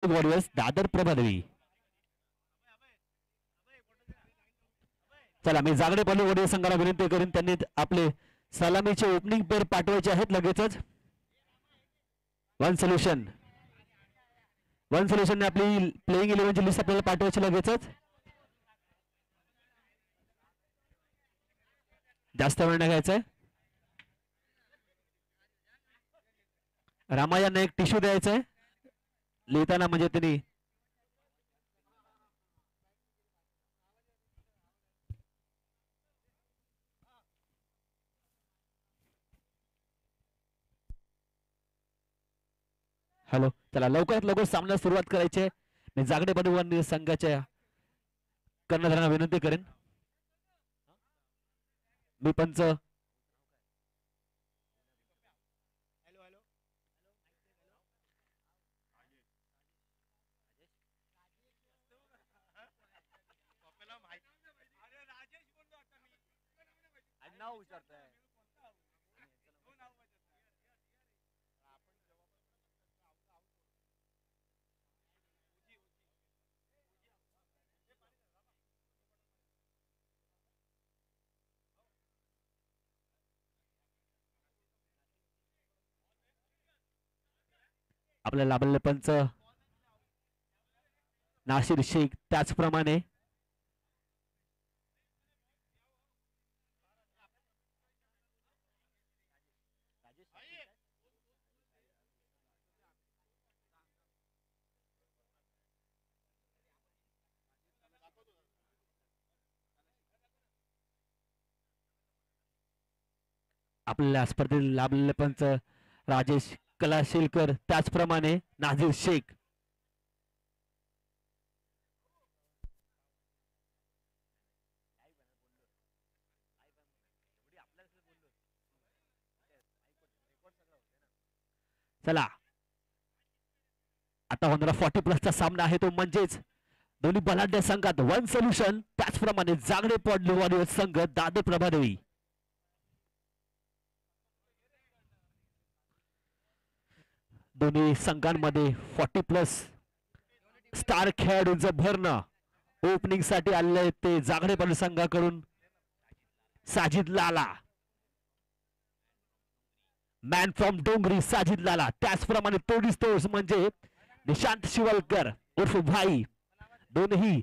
Warriors Dadar Prabhadevi. चला मी जागडे पालू वडील संघाला विनंती करून त्यांनी आपले सलामीचे ओपनिंग पेअर पाठवायचे आहेत लगेचच. वन सोल्युशन ने आपली प्लेइंग 11ची लिस्ट आपल्याला पाठवायची लगेचच. जास्त वेळ नाही घ्यायचा आहे. रामा यांना एक टिश्यू द्यायचा आहे लिहिताना, म्हणजे त्यांनी हॅलो. चला लवकरात लवकर सामन्याला सुरुवात करायची आहे. मी जागडे बंधू संघाच्या कर्णधारांना विनंती करेन. मी पंच आपल्याला लाभलेले पंच नाशिर शेख. त्याचप्रमाणे आपल्या स्पर्धेत लाभलेले पंच राजेश कलाशेलकर. त्याचप्रमाणे नाझीर शेख. चला आता होणारा 40+ सामना आहे तो म्हणजेच दोन्ही बलाढ्य संघात वन सोल्युशन त्याचप्रमाणे जागडे पॉडली वॉरियर्स संघ दादर प्रभादेवी. दोन्ही संघांमध्ये 40+ स्टार खेळाडूंचं भरणं. ओपनिंग साठी आलेले ते जागडे पॉडली संघाकडून साजिद लाला, मॅन फ्रॉम डोंगरी साजिद लाला. त्याचप्रमाणे तोडीस तोड म्हणजे निशांत शिवलकर उर्फ भाई. दोन्ही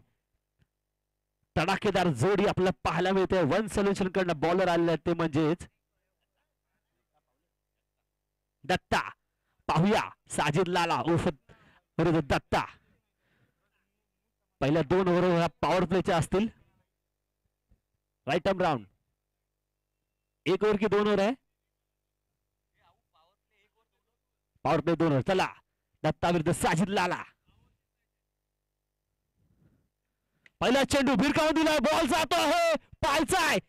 तडाखेदार जोडी आपल्याला पाहायला मिळते. वन सोल्युशन कडनं बॉलर आलेले ते म्हणजेच दत्ता. पाहूया साजिद लाला उर्फ दत्ता. पहिल्या 2 ओव्हर पॉवर प्लेच्या असतील. Right arm round. 1 ओव्हर की 2 ओव्हर आहे. Power play 2 over. चला दत्ता विरुद्ध साजिद लाला. पहिला चेंडू भिरकावून दिला. बॉल जातो आहे. पायचाय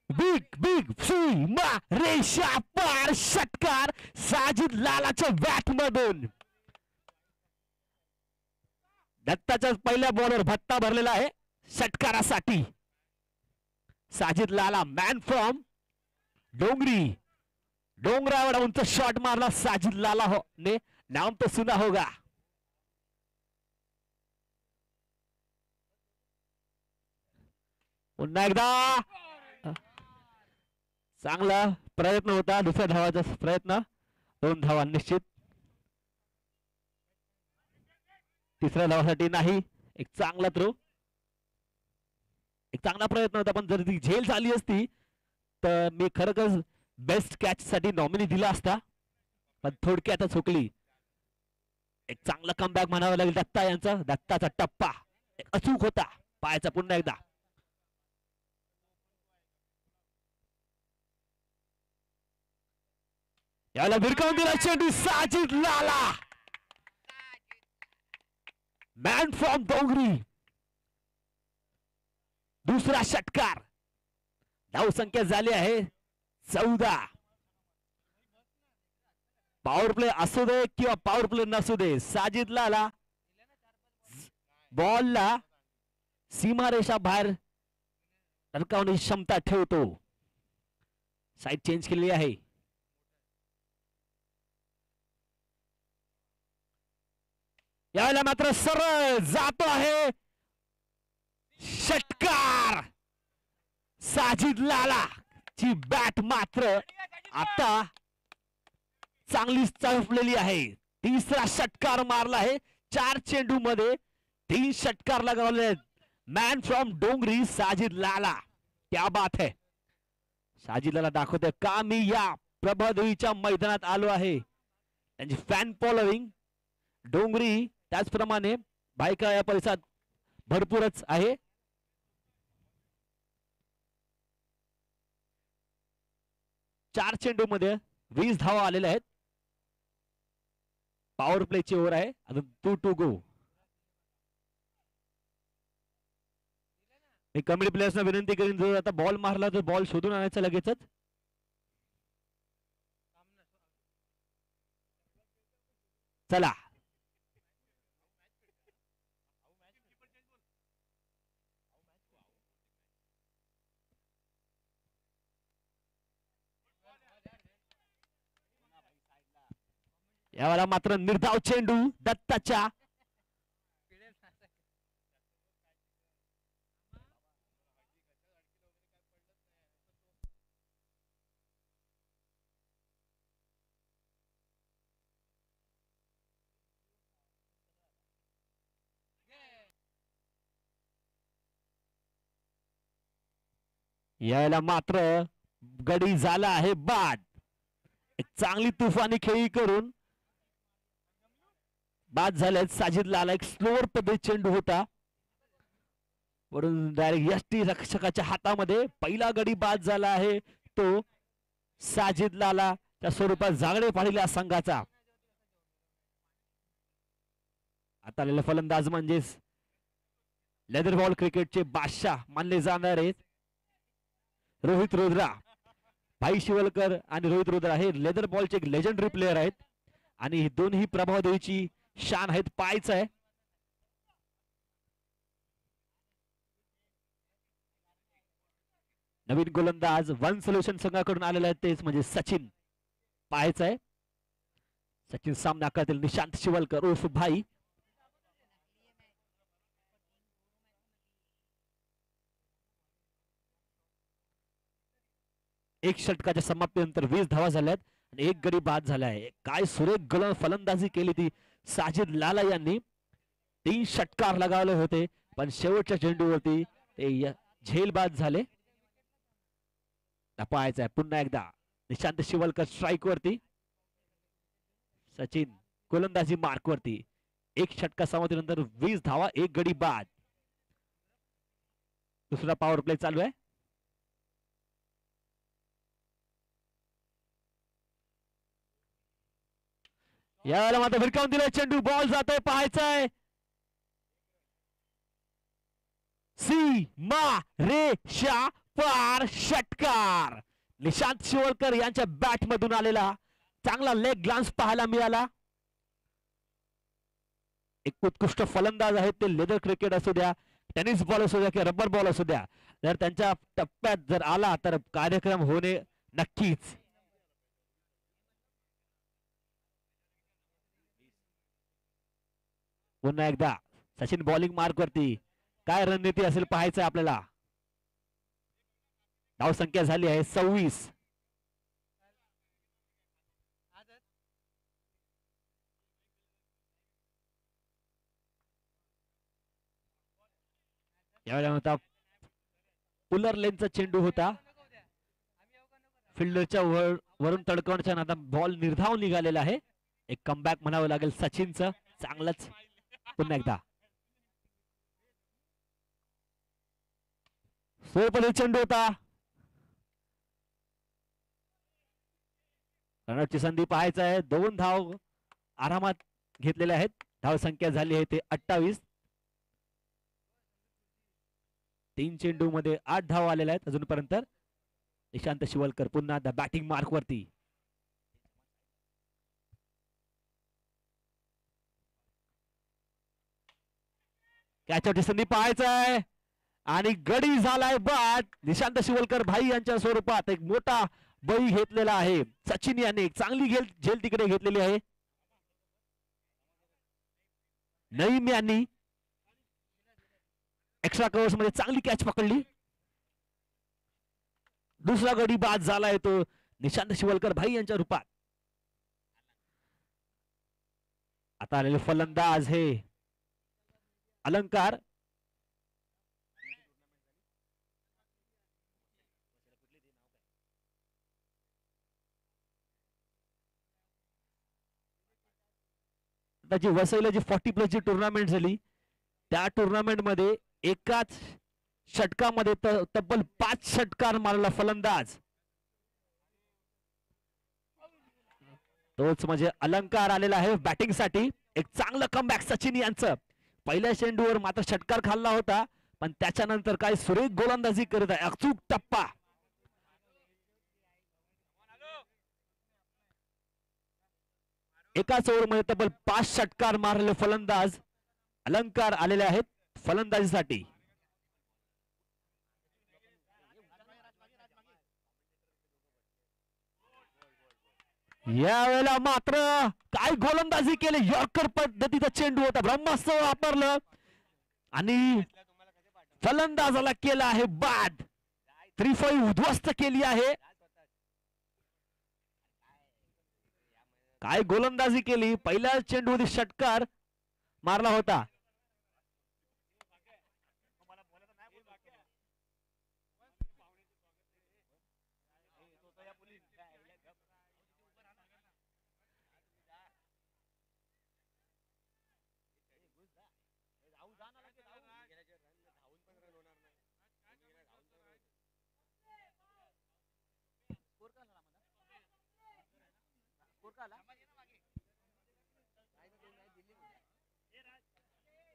बिग बिग सीमा रेषा पार. षटकार साजिद लालाच्या बॅट मधून. दत्ताच्या पहिल्या बॉलवर भत्ता भरलेला आहे षटकारासाठी. साजिद लाला मॅन फ्रॉम डोंगरी. डोंगरावर उंच शॉट मारला साजिद लाला हो ने. नाम तो सुना होगा. पुन्हा एकदा चांगला प्रयत्न होता. दुसऱ्या धावाचा प्रयत्न. 2 धावा निश्चित. तिसऱ्या धावासाठी नाही. एक चांगला थ्रो. एक चांगला प्रयत्न होता पण जर ती झेल झाली असती तर मी खरंच बेस्ट कॅच साठी नॉमिनी दिला असता पण थोडक्यातच हुकली. एक चांगला कमबॅक म्हणावा लागेल दत्ता यांचा. दत्ताचा टप्पा अचूक होता पायाचा. पुन्हा एकदा याला भिरकावून दिला चेंडू. साजिद लाला मॅन फ्रॉम डोंगरी. दुसरा षटकार. धावसंख्या झाली आहे 14. पॉवर प्ले असू दे किंवा पॉवर प्ले नसू दे साजिद लाला बॉलला सीमारेषा बाहेर धडकावण्याची क्षमता ठेवतो. साईड चेंज केली आहे. यावेळेला मात्र सरळ जातो आहे षटकार. साजिद लाला ची बॅट मात्र आता चांगलीच चळफलेली आहे. तिसरा षटकार मारला आहे 4 चेंडू मध्ये 3 षटकार लगावले. मॅन फ्रॉम डोंगरी साजिद लाला, क्या बात है. साजिद लाला दाखवतोय का मी या प्रभादेवीच्या मैदानात आलो आहे. त्यांची फॅन फॉलोविंग डोंगरी त्याचप्रमाणे बायका या परिसरात भरपूरच आहे. चार चेंडू मध्ये 20 धावा आलेल्या आहेत. पॉवर प्लेची ओव्हर आहे, अजून 2 टू गो. मी कमिटी प्लेयर्सना विनंती करीन जर आता बॉल मारला तर बॉल शोधून आणायचा लगेचच. चला यावेळेला मात्र निर्धाव चेंडू दत्ताच्या. यायला मात्र गडी झाला आहे बाद. एक चांगली तुफानी खेळी करून बाद झाले साजिद लाला. एक स्लोअर पद्धती चेंडू होता, वरून डायरेक्ट यष्टी रक्षकाच्या हातामध्ये पहिला गडी बाद झाला आहे तो साजिद लाला त्या स्वरूपात जागडे पाहिल्या संघाचा. आता आलेला फलंदाज म्हणजेच लेदर बॉल क्रिकेटचे बादशाह मानले जाणार आहेत रोहित रुद्रा. भाई शिवलकर आणि रोहित रुद्रा हे लेदर बॉलचे एक लेजेंडरी प्लेयर आहेत आणि दोन्ही प्रभादेवीची शान आहेत. पायच आहे नवीन गोलंदाज वन सोल्युशन संघाकडून आलेला आहे तेच म्हणजे सचिन पायच आहे. सचिन सामना करतील निशांत शिवलकर उर्फ भाई. एक षटकाच्या समाप्तीनंतर 20 धावा झाल्यात आणि एक गडी बाद झाला आहे. काय सुरेख फलंदाजी केली ती साजिद लाला यांनी. 3 षटकार लगावले होते पण शेवटच्या चेंडूवरती ते झेल बाद झाले. पाहायचं आहे पुन्हा एकदा निशांत शिवलकर स्ट्राईक वरती, सचिन गोलंदाजी मार्क वरती. एक षटका समाप्तीनंतर 20 धावा एक गडी बाद. दुसरा पॉवर प्ले चालू आहे. यावेळेला मात्र भिरकावून दिलाय चेंडू, बॉल जातोय पाहायचंय. सीमा रेषा पार षटकार निशांत शिवलकर यांच्या बॅट मधून आलेला चांगला लेग ग्लान्स पाहायला मिळाला. एक उत्कृष्ट फलंदाज आहेत ते. लेदर क्रिकेट असू द्या, टेनिस बॉल असू द्या किंवा रबर बॉल असू द्या, जर त्यांच्या टप्प्यात जर आला तर कार्यक्रम होणे नक्कीच. पुन्हा एकदा सचिन बॉलिंग मार्क वरती. काय रणनीती असेल पाहायचं आपल्याला. धाव संख्या झाली आहे 26. यावेळेला होता पुलर लेनचा चेंडू होता. फिल्डरच्या वरून तडकवण्याच्या नादात बॉल निर्धाव निघालेला आहे. एक कमबॅक म्हणावं लागेल सचिनचं चांगलंच. पुन्हा एकदा सोपले चेंडू होता. रनआउटची संधी पाहायचा आहे. 2 धाव आरामात घेतलेल्या आहेत. धाव संख्या झाली आहे ते 28. 3 चेंडू मध्ये 8 धाव आलेल्या आहेत अजूनपर्यंत. निशांत शिवलकर पुन्हा द बॅटिंग मार्क वरती. कॅचआउटची संधी पाहायचा आहे आणि गडी झालाय बाद. निशांत शिवलकर भाई यांच्या स्वरूपात एक मोठा बळी घेतलेला आहे. सचिन यांनी चांगली झेल तिकडे घेतलेली आहे. नईम यांनी एक्स्ट्रा कव्हर्स मध्ये चांगली कॅच पकडली. दुसरा गडी बाद झाला येतो निशांत शिवलकर भाई यांच्या रूपात. आता आलेले फलंदाज हे अलंकार. जी वसईला जी 40+ ची टुर्नामेंट झाली त्या टुर्नामेंट मध्ये एकाच षटकामध्ये तब्बल 5 षटकार मारला फलंदाज. तोच म्हणजे अलंकार आलेला आहे बॅटिंग साठी. एक चांगलं कमबॅक सचिन यांचं. पहिल्या चेंडूवर मात्र षटकार खाल्ला होता पण त्याच्यानंतर काय सुरेख गोलंदाजी करत आहे. अचूक टप्पा. एकाच ओव्हरमध्ये तब्बल 5 षटकार मारलेले फलंदाज अलंकार आलेले आहेत फलंदाजीसाठी. यावेळेला मात्र काय गोलंदाजी केली. यॉर्कर पद्धतीचा चेंडू होता. ब्रह्मास्त्र वापरलं आणि फलंदाजाला केला आहे बाद. 3-5 उद्ध्वस्त केली आहे. काय गोलंदाजी केली. पहिल्या चेंडूमध्ये षटकार मारला होता.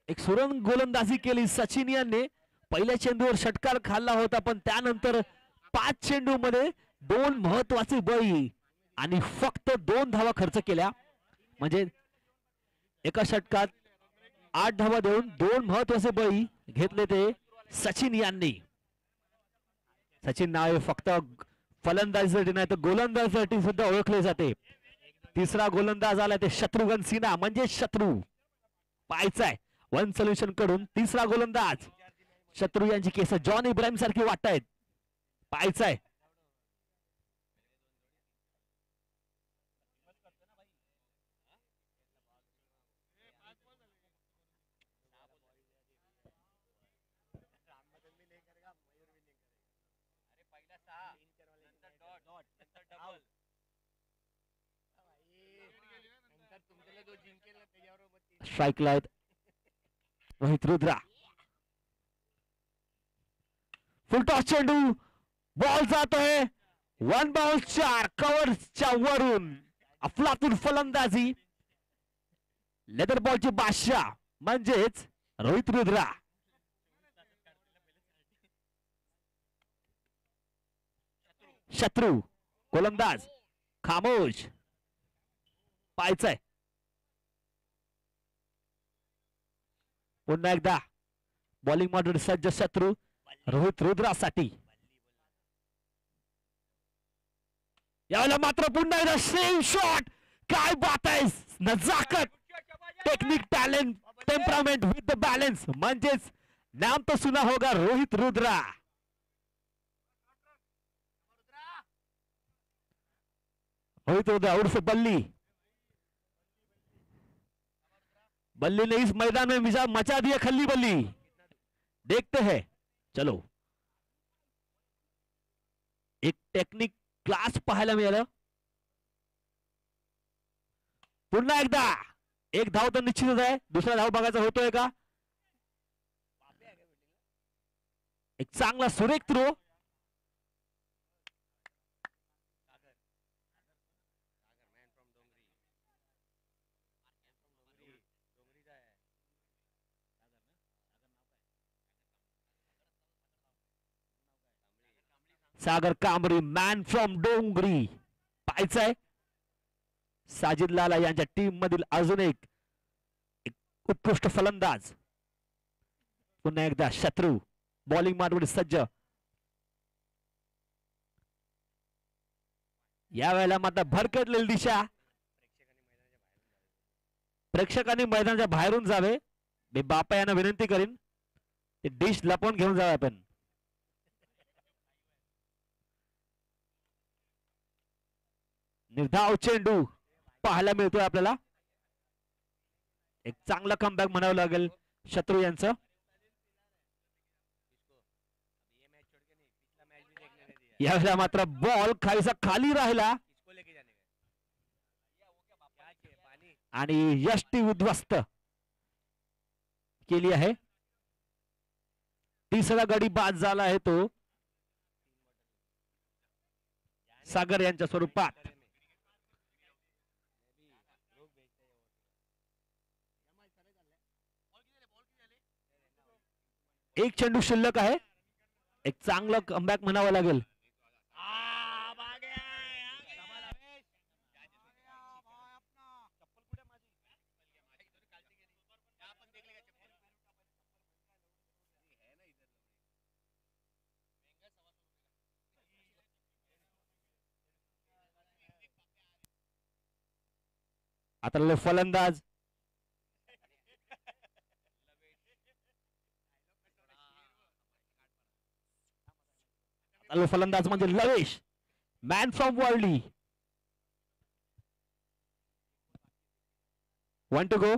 एक सुरंग गोलंदाजी केली सचिन यांनी. पहिल्या चेंडूवर षटकार खाल्ला होता पण त्यानंतर 5 चेंडू मध्ये 2 महत्वाचे बळी आणि फक्त 2 धावा खर्च केल्या. म्हणजे एका षटकात 8 धावा देऊन 2 महत्वाचे बळी घेतले ते सचिन यांनी. सचिन नाव फक्त फलंदाजीसाठी नाही तर गोलंदाजीसाठी सुद्धा ओळखले जाते. तिसरा गोलंदाज आला ते शत्रुघ्न सिन्हा म्हणजे शत्रू. पाहायचाय वन सोल्युशन कडून तिसरा गोलंदाज. शत्रू यांची केस जॉन इब्राहिम सारखी वाटतायत. पाहायचाय strike light Rohit Rudra. Full toss चेंडू. बॉल जातोय 1 बाउंस 4 कव्हर्सच्या वरून. अफलातून फलंदाजी. लेदर बॉलची बादशाह म्हणजेच रोहित रुद्रा. शत्रू गोलंदाज खामोश. पाहायचंय पुन्हा एकदा बॉलिंग मॉड्यूल सज्ज शत्रू रोहित रुद्रासाठी. यावेळेला मात्र पुन्हा एकदा सेम शॉट. काय बात आहे. नजाकत technique talent temperament with the balance म्हणजेच नाम तो सुना होगा रोहित रुद्रा. रोहित रुद्रा उर्फ बल्ली. बल्ली ने इस मैदान में मचा दिया खल्ली बल्ली. देखते हैं चलो. एक टेक्निक क्लास पाहायला मिळालं. पुन्हा एकदा एक धाव तर निश्चितच आहे. दुसरा धाव बघायचा होतोय का. एक चांगला सुरेख थ्रो. सागर कांबरी मॅन फ्रॉम डोंगरी. पाहायचंय साजिद लाला यांच्या टीम मधील अजून एक उत्कृष्ट फलंदाज. पुन्हा एकदा शत्रू बॉलिंग मारण्यासाठी सज्ज. यावेळेला मात्र भरकटलेली दिशा. प्रेक्षकांनी मैदानाच्या बाहेरून जावे मी बापा यांना विनंती करीन ते डिश लपवून घेऊन जाऊ आपण. निर्धाव चेंडू पाहायला मिळतोय आपल्याला. एक चांगला कमबॅक म्हणावं लागेल शत्रू यांचं. यावेळेला मात्र बॉल खालीचा खाली राहिला आणि यष्टी उद्ध्वस्त केली आहे. तिसरा गडी बाद झाला आहे तो सागर यांच्या स्वरूपात. एक चेंडू शिल्लक आहे. एक चांगलं कमबॅक म्हणावं लागेल. आता फलंदाज फलंदाज म्हणजे Lavesh man from Worli. 1 to go.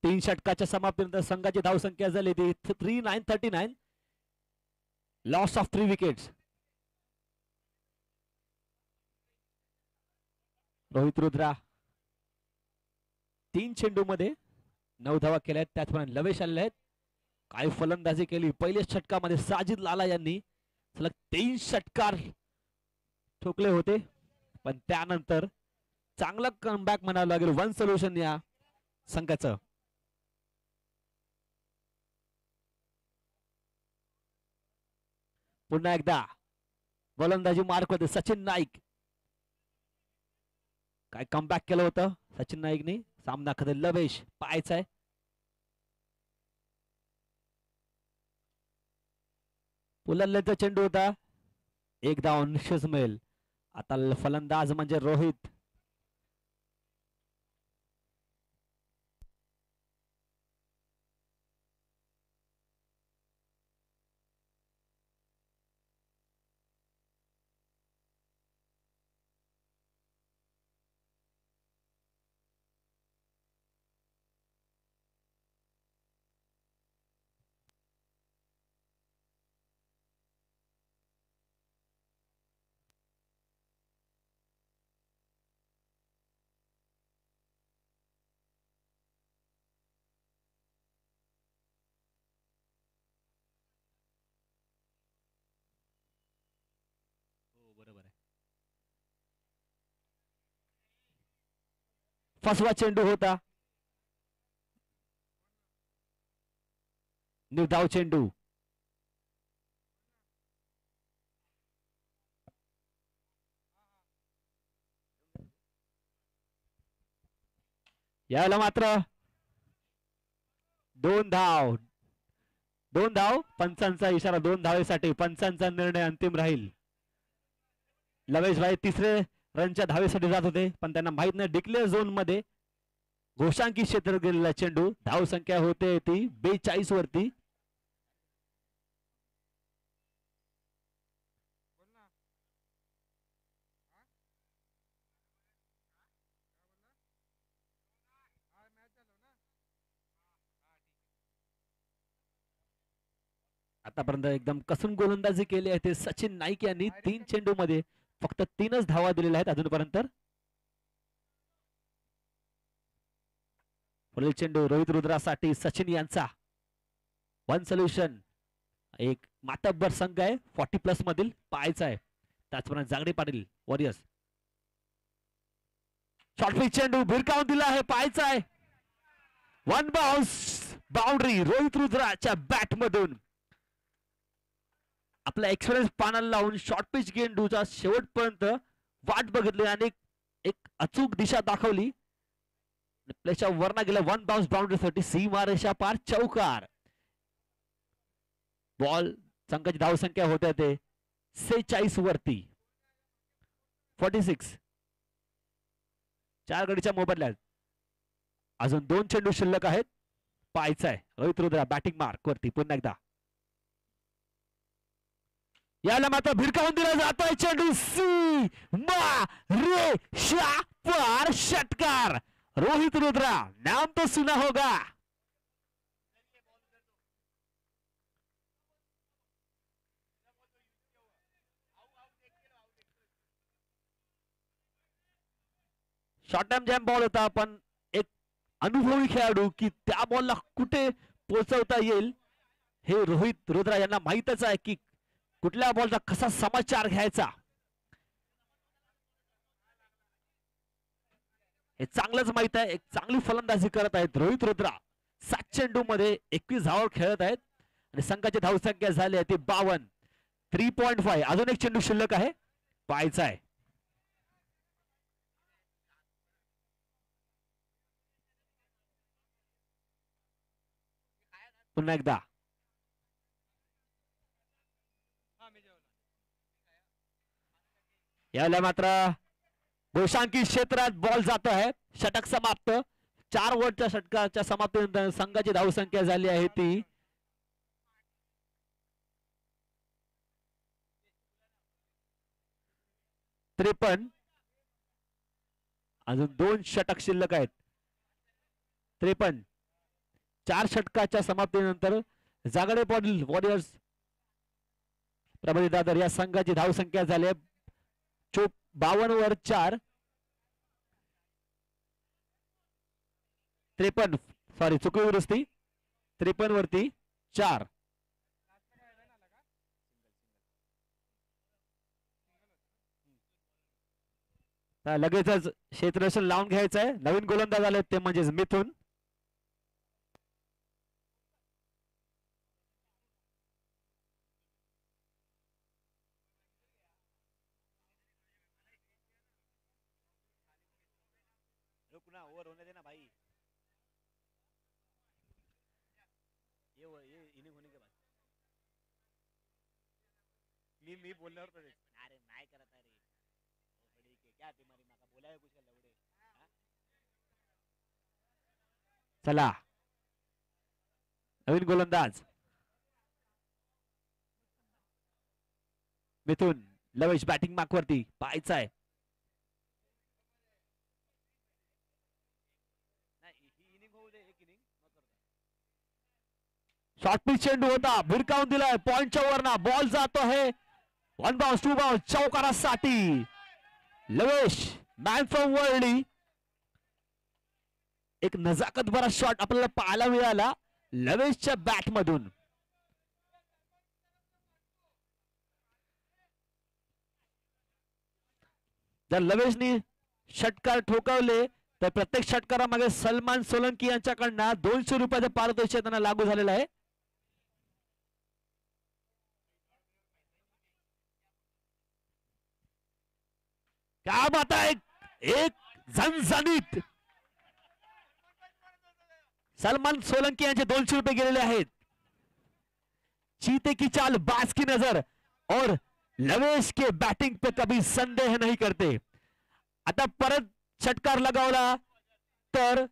तीन षटकाच्या समाप्तीनंतर संघाची धावसंख्या झाली ती 3939. Loss of 3 wickets. Rohit Rudra 3 चेंडू मध्ये 9 धावा केल्या आहेत. त्याचप्रमाणे लवेश आलेले आहेत. काय फलंदाजी केली पहिल्याच षटकामध्ये साजिद लाला यांनी. सलग 3 षटकार ठोकले होते पण त्यानंतर चांगला कमबॅक म्हणावं लागेल वन सोल्युशन या संघाचं. पुन्हा एकदा गोलंदाजी मार्क होते सचिन नाईक. काय कमबॅक केलं होतं सचिन नाईकने. सामना खाते लवेश पाहायचा आहे. पुलल्ल्याचा चेंडू होता. एक धाव निश्चित मिळेल. आता फलंदाज म्हणजे रोहित. बरोबर आहे. फसवा चेंडू होता. निर्धाव चेंडू. यायला मात्र 2 धाव. 2 धाव. पंचांचा इशारा 2 धावेसाठी. पंचांचा निर्णय अंतिम राहील. लवेश भाई तिसरे रनच्या धावेसाठी जात होते पण त्यांना माहित नाही डिक्लेअर झोन मध्ये घोषांकी क्षेत्रात गेलेला चेंडू. धाव संख्या होते ती 42 वरती. आतापर्यंत एकदम कसून गोलंदाजी केली आहे ते सचिन नाईक यांनी. 3 चेंडू मध्ये फक्त 3च धावा दिलेल्या आहेत अजूनपर्यंत. पुढील चेंडू रोहित रुद्रासाठी सचिन यांचा. One solution. एक मातब्बर संघ आहे 40+ मधील पाहायचा आहे. त्याचप्रमाणे Jagde Patil warriors. Short pitch चेंडू भिरकावून दिला आहे, पाहायचा आहे. वन बाउन्स, बाउंड्री रोहित रुद्राच्या बॅट मधून. आपला एक्सपिरियन्स पानाला लावून शॉर्ट पिच चेंडूचा शेवटपर्यंत वाट बघितली आणि एक अचूक दिशा दाखवली. प्लेच्या वरना गेला. वन बाउन्स बाउंड्रीसाठी सीमारेषा पार चौकार. बॉल संघाची धावसंख्या होत्या ते 46 वरती. 46. 4 गडीच्या मोबदल्यात अजून 2 चेंडू शिल्लक आहेत. पाहायचा आहे रोहित रुद्रा बॅटिंग मार्क वरती पुन्हा एकदा. याला मात्र भिरकावून दिला जातोय चेंडू. सीमारेषा पार षटकार. रोहित रुद्रा नाम तो सुना होगा. शॉर्ट टाइम जॅम बॉल होता, पण एक अनुभवी खेळाडू की त्या बॉलला कुठे पोहोचवता येईल हे रोहित रुद्रा यांना माहितच आहे की कुठल्या बॉलचा कसा समाचार घ्यायचा. हे चांगलंच माहित आहे. एक चांगली फलंदाजी करत आहेत रोहित रुद्रा. 7 चेंडू मध्ये 21 धावा खेळत आहेत आणि संघाची धावसंख्या झाली आहे ती 52. 3.5. अजून एक चेंडू शिल्लक आहे, पाहायचा आहे. पुन्हा एकदा याला मात्र गोशांकी क्षेत्रात बॉल जातो आहे. षटक समाप्त. 4 ओव्हरच्या षटकाच्या समाप्तीनंतर संघाची धावसंख्या झाली आहे ती 53. अजून 2 षटक शिल्लक आहेत. 53. 4 षटकाच्या समाप्तीनंतर जागडे पाटील वॉरियर्स प्रबलित दादर या संघाची धावसंख्या झाली आहे 52 वर 4. 53. सॉरी चुकी दुरुस्ती. 53 वरती 4. लगेचच क्षेत्ररक्षण लावून घ्यायचं आहे. नवीन गोलंदाज आले ते म्हणजेच मिथुन. ओवर होने देना भाई. ये इनिंग होने के बाद मी बोलण्यावर तर अरे नाही करत आहे रे. क्या तुम्हारी माँ का बोला है कुछ का लवडे. चला नवीन गोलंदाज मिथुन. लवेश बॅटिंग मार्क वरती, पाहायचा आहे. शॉर्ट पिच चेंडू होता, भिरकावून दिलाय पॉइंटच्या वरना. बॉल जातो आहे 1 बाउन्स 2 बाउन्स चौकारासाठी. Lavesh man from Worli. एक नजाकत भरा शॉट आपल्याला पाहायला मिळाला लवेशच्या बॅट मधून. जर लवेशनी षटकार ठोकावले तर प्रत्येक षटकारामागे सलमान सोलंकी यांच्याकडनं 200 रुपयाचं पारितोषिक त्यांना लागू झालेलं आहे. क्या बात आहे. एक झणझणीत सलमान सोलंकी यांचे 200 रुपये गेलेले आहेत. चीते की चाल, बाज की नजर और लवेश के बैटिंग पे कभी संदेह नहीं करते. आता परत षटकार लगावला तर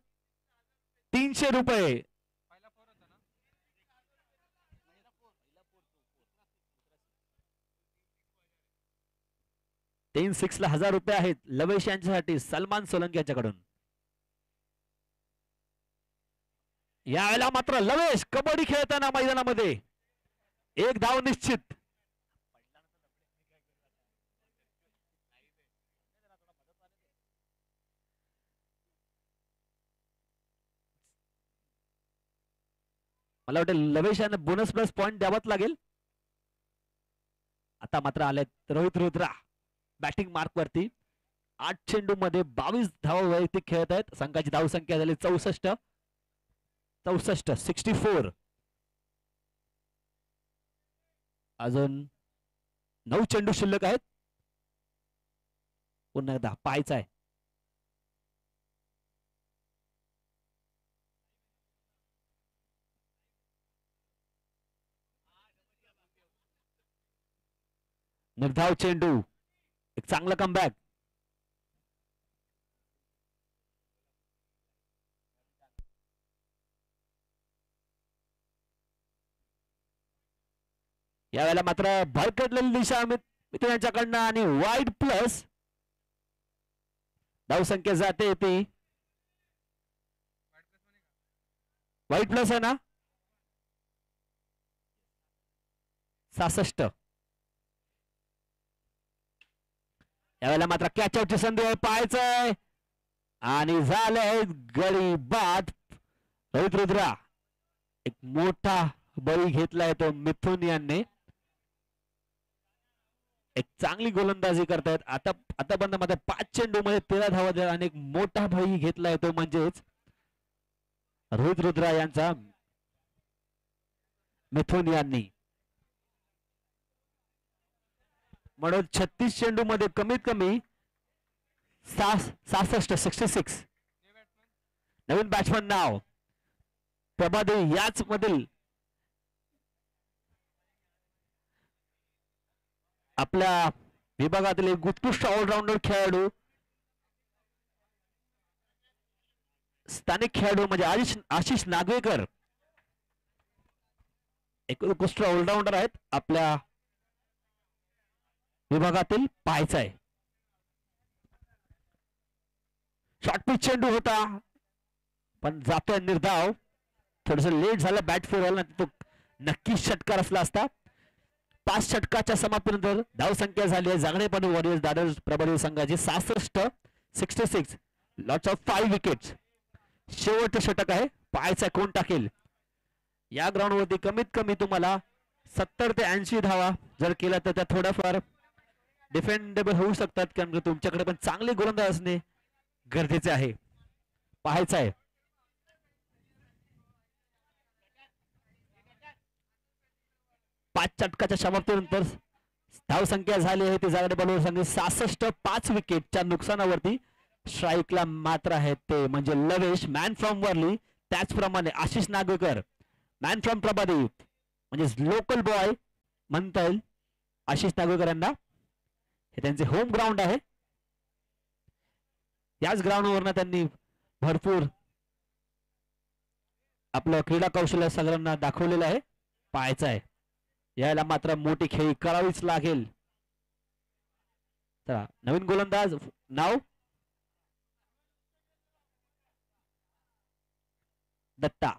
300 रुपये. 3-6 ला 1000 रुपये आहेत लवेश यांच्यासाठी सलमान सोलंकी यांच्याकडून. यावेळेला मात्र लवेश कबड्डी खेळताना मैदानामध्ये 1 धाव निश्चित. मला वाटतं लवेश यांना बोनस प्लस पॉइंट द्यावाच लागेल. आता मात्र आलेत रोहित रुद्रा बॅटिंग मार्क वरती. 8 चेंडू मध्ये 22 धावा वैयक्तिक खेळत आहेत. संघाची धावसंख्या झाली 64. 64. अजून 9 चेंडू शिल्लक आहेत. पुन्हा एकदा पाहायचा आहे. निर्धाव चेंडू, एक चांगला कमबॅक. यावेळेला मात्र भरकटलेली दिशा मित्र यांच्याकडनं आणि वाईड प्लस. धावसंख्या जाते ती वाईड प्लस आहे ना 66. यावेळेला मात्र कॅच आउटची संधी आहे. पाहायचंय आणि झालंय गडी बाद. रोहित रुद्रा एक मोठा बळी घेतलाय तो मिथुन यांनी. एक चांगली गोलंदाजी करतायत आतापर्यंत मात्र 5 चेंडू मध्ये 13 धावा द्या आणि एक मोठा बळी घेतलाय तो म्हणजेच रोहित रुद्रा यांचा मिथुन यांनी. म्हणून 36 चेंडू मध्ये कमीत कमी 66. नवीन बॅट्समन नाव प्रभादेवी याच मधील आपल्या विभागातील एक उत्कृष्ट ऑलराऊंडर खेळाडू स्थानिक खेळाडू म्हणजे आशिष नागवेकर एक उत्कृष्ट ऑलराऊंडर आहेत आपल्या विभागातील. पाहायचा आहे शॉर्ट पिच चेंडू होता पण जातोय निर्धाव. थोडस लेट झालं बॅट फिरवलं तो नक्कीच षटकार असला असता. 5 षटकाच्या समाप्तीनंतर धावसंख्या झाली आहे जागणेपणी वॉरियर्स दादर प्रबळ संघाची 66. Lots of 5 wickets. शेवटचं षटक आहे. पाहायचा कोण टाकेल. या ग्राउंड वरती कमीत कमी तुम्हाला 70 ते 80 धावा जर केला तर त्या थोड्याफार डिफेंडेबल होऊ शकतात कारण तुमच्याकडे पण चांगले गोलंदाज असणे गरजेचे आहे. पाहायचा आहे 5 षटकाच्या समाप्तीनंतर धावसंख्या झाली आहे ती जागडे बलवर संघ 66. 5 विकेटच्या नुकसानावरती स्ट्राईकला मात्र आहेत ते म्हणजे लवेश मॅन फ्रॉम वर्ली. त्याचप्रमाणे आशिष नागवेकर मॅन फ्रॉम प्रभादेवी म्हणजे लोकल बॉय म्हणता येईल आशिष नागवेकर यांना. हे त्यांचे होम ग्राउंड आहे. याच ग्राउंडवरनं त्यांनी भरपूर आपलं क्रीडा कौशल्य सगळ्यांना दाखवलेलं आहे. पाहायचं आहे याला मात्र मोठी खेळी करावीच लागेल. चला नवीन गोलंदाज नाव दत्ता.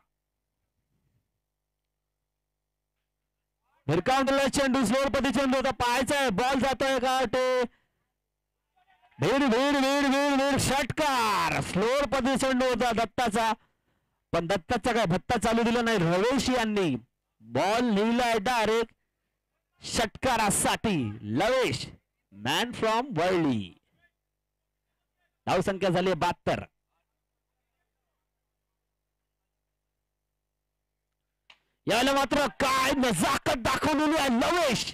भिरकावलेला चेंडू स्लोअर पदी चेंडू होता. पाहायचा आहे बॉल जातोय का ते भीड भीड भीड भीड भीड षटकार. स्लोअर पदी चेंडू होता दत्ताचा पण दत्ताचा काय भत्ता चालू दिला नाही. रवेश यांनी बॉल लिहिलाय डायरेक्ट षटकारासाठी. Lavesh man from Worli. धावसंख्या झाली 72. याला मात्र काय नजाकत दाखवलेली आहे लवेश.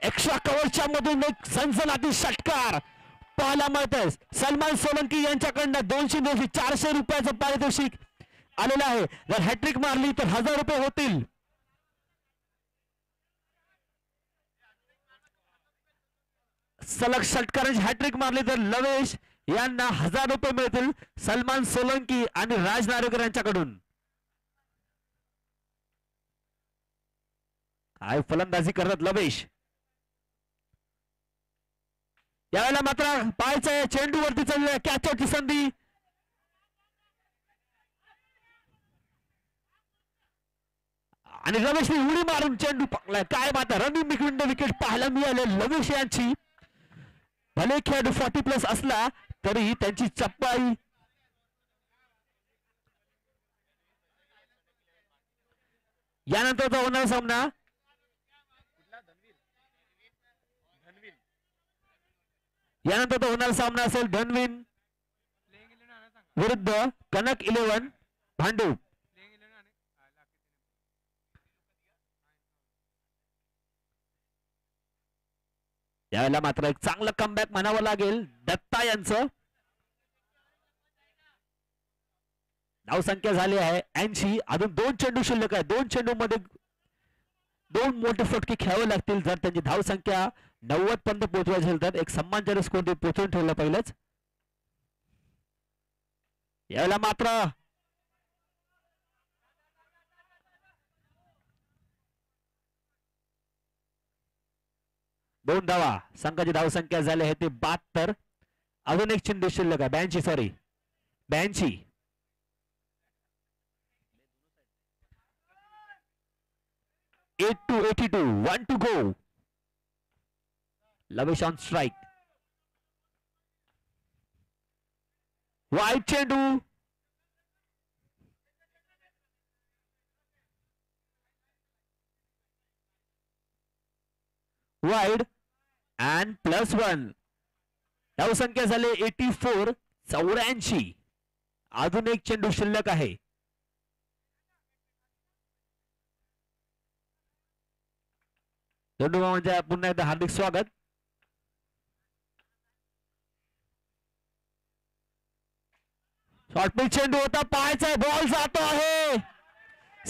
एक्स्ट्रा कव्हरच्या मधून एक सनसनाटी षटकार पाहायला मिळत आहे. सलमान सोलंकी यांच्याकडनं 200 400 रुपयाचं पारितोषिक आलेलं आहे. जर हॅट्रिक मारली तर 1000 रुपये होतील. सलग षटकारांची हॅट्रिक मारली तर लवेश यांना 1000 रुपये मिळतील सलमान सोलंकी आणि राज नार्वेकर यांच्याकडून. काय फलंदाजी करतात लवेश. यावेळेला मात्र पाहायचं चेंडू वरती चालले कॅच आउटची संधी. आणि रमेशने उडी मारून चेंडू पकडलाय. काय मात्र रनिंग विकेट पाहायला मिळाले लवेश यांची. भले खेळाडू 40+ असला तरी त्यांची चप्पाई यानंतरचा होणारा सामना यानंतर तो होणार सामना असेल धनविन विरुद्ध कनक 11 भांडूप. यावेळेला मात्र एक चांगलं कमबॅक म्हणावं लागेल दत्ता यांचं. धावसंख्या झाली आहे 80. अजून 2 चेंडू शिल्लक आहे. 2 चेंडू मध्ये 2 मोठे फटके खेळावे लागतील. जर त्यांची धावसंख्या 90 पर्यंत पोहोचवायची असेल तर एक सन्मानजनक स्कोर ते पोहोचवून ठेवलं पहिलंच. यावेळेला मात्र दोन धावा. संघाची धावसंख्या झाली आहे ते 72. अजून एक चेंडू शिल्लक आहे 82. Sorry 82. 8 to 82. 1 to go. Lavesh on strike. Wide चेंडू. Wide and +1. धावसंख्या झाली 84. 84. अजून एक चेंडू शिल्लक आहे. म्हणजे पुन्हा एकदा हार्दिक स्वागत. शॉर्ट पिच चेंडू होता. पाहायचा बॉल जातो आहे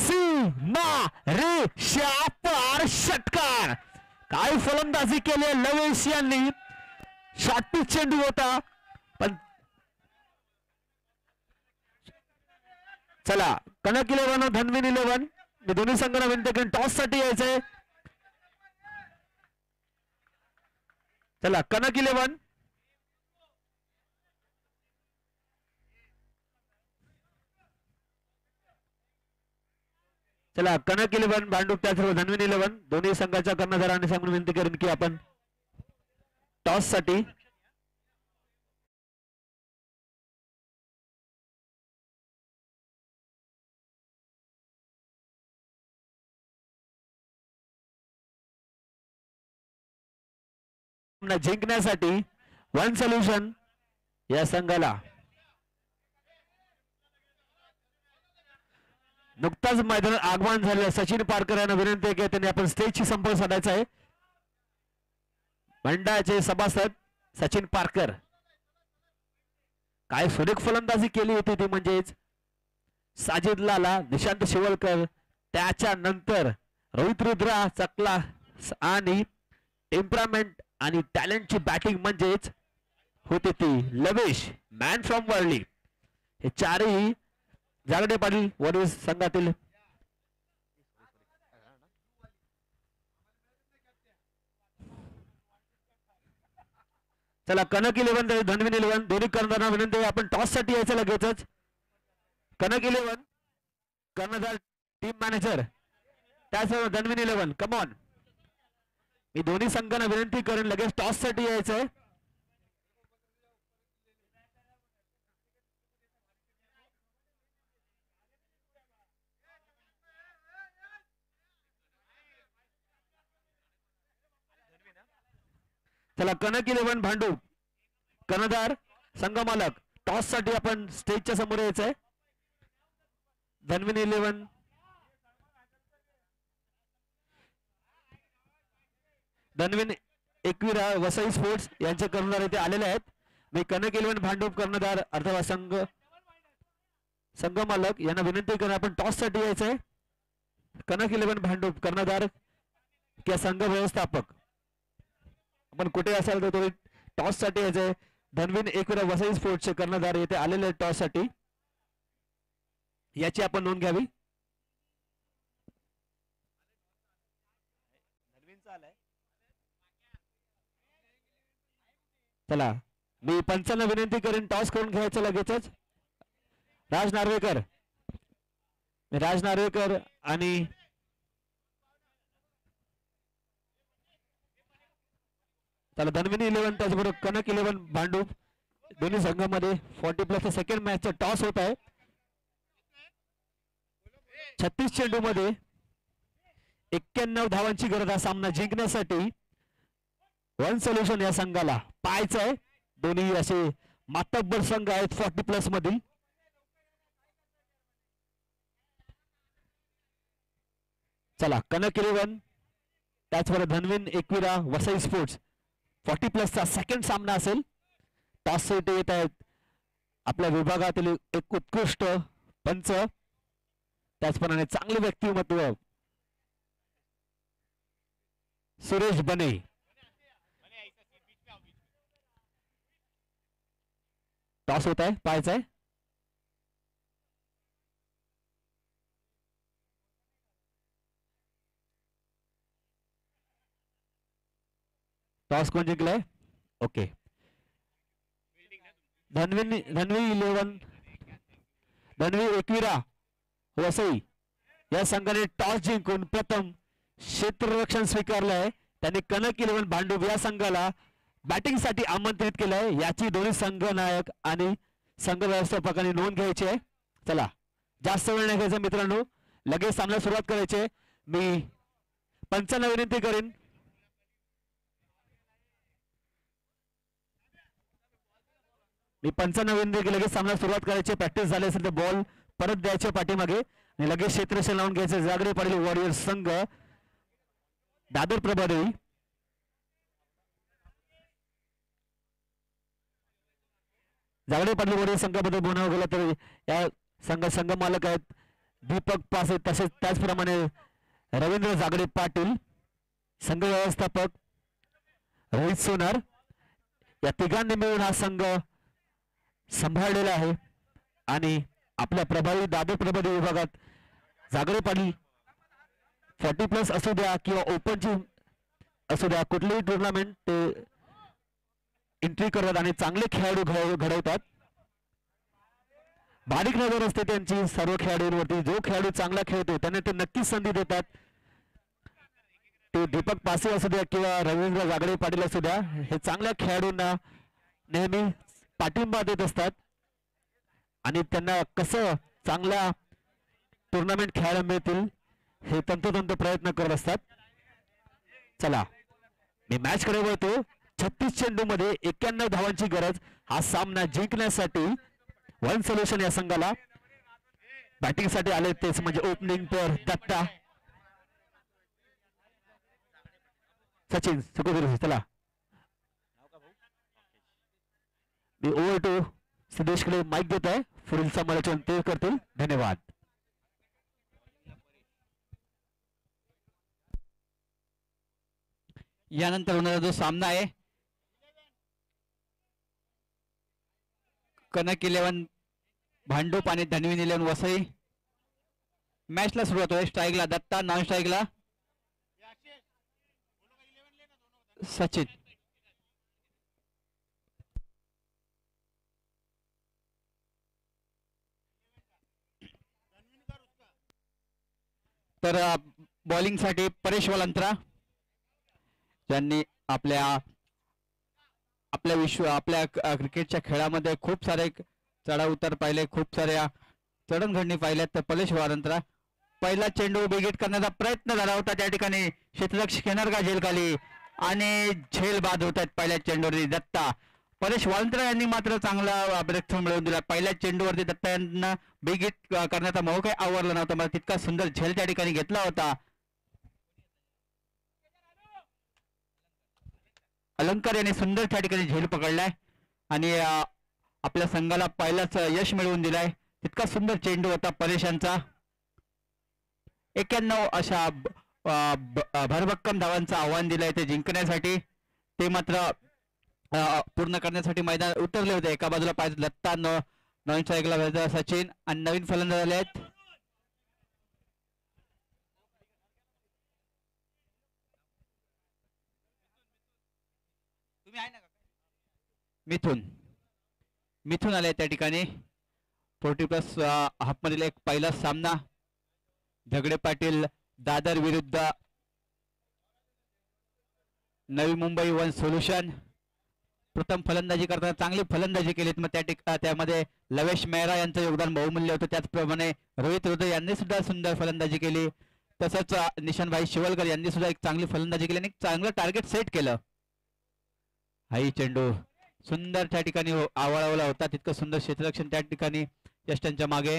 सीमा रेषा पार. षटकार. काय फलंदाजी केली लवेश यांनी. शॉर्ट पिच चेंडू होता पण चला कनक 11 धनविन 11 दोन्ही संघांना विनंती करून टॉस साठी यायचंय. चला कनक 11 चला कनक 11 भांडूप त्याचबरोबर धनविन 11 दोन्ही संघाच्या कर्णधारांनी सांगून विनंती करेन की आपण टॉस साठी जिंकण्यासाठी वन सोल्युशन या संघाला नुकताच मैदानात आगमन झालेल्या सचिन पारकर यांना विनंती आहे की त्यांनी आपण स्टेजशी संपर्क साधायचा आहे. मंडळाचे सभासद सचिन पारकर. काय सुरेख फलंदाजी केली होती ती म्हणजेच साजिद लाला, निशांत शिवलकर, त्याच्यानंतर रोहित रुद्रा चकला आणि टेम्परामेंट आणि टॅलेंटची बॅटिंग म्हणजेच होते ती लवेश मॅन फ्रॉम वर्ली. हे चारही जागडे पाटील वरील संघातील चला कनक 11 धनविन 11 दोन्ही कर्णधारांना विनंती आहे आपण टॉस साठी यायचं लगेचच. कनक 11 कर्णधार टीम मॅनेजर त्याचबरोबर धनविन 11 कम ऑन. मी दोन्ही संघांना विनंती करेन लगेच टॉस साठी यायचंय. चला कनक 11 भांडूप कर्णधार संघ मालक टॉस साठी आपण स्टेजच्या समोर यायचंय. धनविन 11 धनविन 21 वसई स्पोर्ट्स यांचे कर्णधार इथे आलेले आहेत. मी कनक 11 भांडूप कर्णधार अर्थात संघ मालक यांना विनंती करून आपण टॉस साठी यायचंय. कनक 11 भांडूप कर्णधार किंवा संघ व्यवस्थापक आपण कुठे असाल तर तुम्ही टॉस साठी यायचंय. धनविन 21 वसई स्पोर्ट्सचे कर्णधार येथे आलेले आहेत टॉस साठी. याची आपण नोंद घ्यावी. चला मी पंचांना विनंती करेन टॉस करून घ्यायचं लगेचच. राज नार्वेकर आणि चला धनविन 11 त्याचबरोबर कनक 11 भांडूप दोन्ही संघामध्ये 40+ सेकंड मॅचचा टॉस होत आहे. 36 चेंडू मध्ये 91 धावांची गरज हा सामना जिंकण्यासाठी वन सोल्युशन या संघाला पाहायचं आहे. दोन्ही असे मातब्बर संघ आहेत 40+ मधील. चला कनक 11 त्याचबरोबर धनविन एकविरा वसई स्पोर्ट्स 40+चा सेकंड सामना असेल. टॉस येत आहेत आपल्या विभागातील एक उत्कृष्ट पंच, त्याचप्रमाणे चांगले व्यक्तिमत्व सुरेश बने. टॉस होत आहे, पाहायचं आहे. टॉस कोण जिंकलाय? ओके. धनवी 11 धनवी एकविरा वसई या संघाने टॉस जिंकून प्रथम क्षेत्ररक्षण स्वीकारलं आहे. त्यांनी कनक 11 भांडूप या संघाला बॅटिंगसाठी आमंत्रित केलंय. याची दोन्ही संघ नायक आणि संघ व्यवस्थापकांनी नोंद घ्यायची आहे. चला जास्त वेळ नाही घ्यायचा मित्रांनो, लगेच सामना सुरुवात करायचे. मी पंचांना विनंती करेन लगेच सामना सुरुवात करायची. प्रॅक्टिस झाली असेल तर बॉल परत द्यायचे पाठीमागे आणि लगेच क्षेत्ररक्षण लावून घ्यायचे. जागडे पाटील वॉरियर्स संघ दादर प्रभादेवी. जागडे पाटील वॉरियर्स संघाबद्दल बोलावं गेलं तर या संघ मालक आहेत दीपक पासे, तसेच त्याचप्रमाणे रवींद्र जागडे पाटील, संघ व्यवस्थापक रोहित सोनार. या तिघांनी मिळून हा संघ सांभाळलेला आहे. आणि आपल्या प्रभावी दादर प्रभावी विभागात जागडे पाटील 40+ असू द्या किंवा ओपनची असू द्या, कुठलीही टुर्नामेंट ते एंट्री करतात आणि चांगले खेळाडू घडवतात. बारीक नजर असते त्यांची सर्व खेळाडूंवरती. जो खेळाडू चांगला खेळतो त्यांना ते नक्कीच संधी देतात. ते दीपक पासे असू द्या किंवा रवींद्र जागडे पाटील असू द्या, हे चांगल्या खेळाडूंना नेहमी पाठिंबा देत असतात आणि त्यांना कसं चांगल्या टुर्नामेंट खेळायला मिळतील हे तंतोतंत प्रयत्न करत असतात. चला मी मॅच कडे वळतो. 36 चेंडूमध्ये 91 धावांची गरज. हा सामना जिंकण्यासाठी वन सोल्युशन या संघाला. बॅटिंग साठी आले तेच म्हणजे ओपनिंग पेअर दत्ता सचिन सुखवीर. चला मी ओव्हर टू सिद्धेशकडे माईक देत आहे. पुढील समालोचन ते करतील. धन्यवाद. यानंतर होणारा जो सामना आहे कनक 11 भांडूप आणि धनवीन 11 वसई. मॅचला सुरुवात होईल. स्ट्राईकला दत्ता, नॉन स्ट्राईकला सचिन. तर बॉलिंग साठी परेश वलंत्रा, ज्यांनी आपल्या क्रिकेटच्या खेळामध्ये खूप सारे चढाव उतार पाहिले, खूप साऱ्या चढणघडणी पाहिल्यात. तर परेश वलंत्रा पहिला चेंडू बिगेट करण्याचा प्रयत्न झाला होता. त्या ठिकाणी क्षेत्ररक्षक येणार का झेल खाली आणि झेल बाद होत आहेत पहिल्या चेंडूवरती दत्ता. परेश वालंत्रा यांनी मात्र चांगला ब्रेकथ्रू मिळवून दिला. पहिल्या चेंडूवरती दत्ता यांना बिग हिट करण्याचा मोह काही आवरला नव्हता. मला तितका सुंदर झेल त्या ठिकाणी घेतला होता. अलंकार यांनी सुंदर त्या ठिकाणी झेल पकडलाय आणि आपल्या संघाला पहिलाच यश मिळवून दिलाय. तितका सुंदर चेंडू होता परेश यांचा. 91 अशा भरभक्कम धावांचं आव्हान दिलंय ते जिंकण्यासाठी. ते मात्र पूर्ण करण्यासाठी मैदान उतरले होते. एका बाजूला पाहिजे दत्ता, नवीन स्ट्राईकला सचिन आणि नवीन फलंदाज आले आहेत. मिथून आले त्या ठिकाणी. 40+ हाफ मधील एक पहिला सामना. झगडे पाटील दादर विरुद्ध नवी मुंबई वन सोल्युशन. प्रथम फलंदाजी करताना चांगली फलंदाजी केलीत. मग त्यामध्ये लवेश मेहरा यांचं योगदान बहुमूल्य होतं. त्याचप्रमाणे रोहित रोदे यांनी सुद्धा सुंदर फलंदाजी केली. तसंच निशांतभाई शिवलकर यांनी सुद्धा एक चांगली फलंदाजी केली आणि चांगलं टार्गेट सेट केलं. हाही चेंडू सुंदर त्या ठिकाणी आवळवला होता, तितकं सुंदर क्षेत्ररक्षण त्या ठिकाणी यष्टांच्या मागे.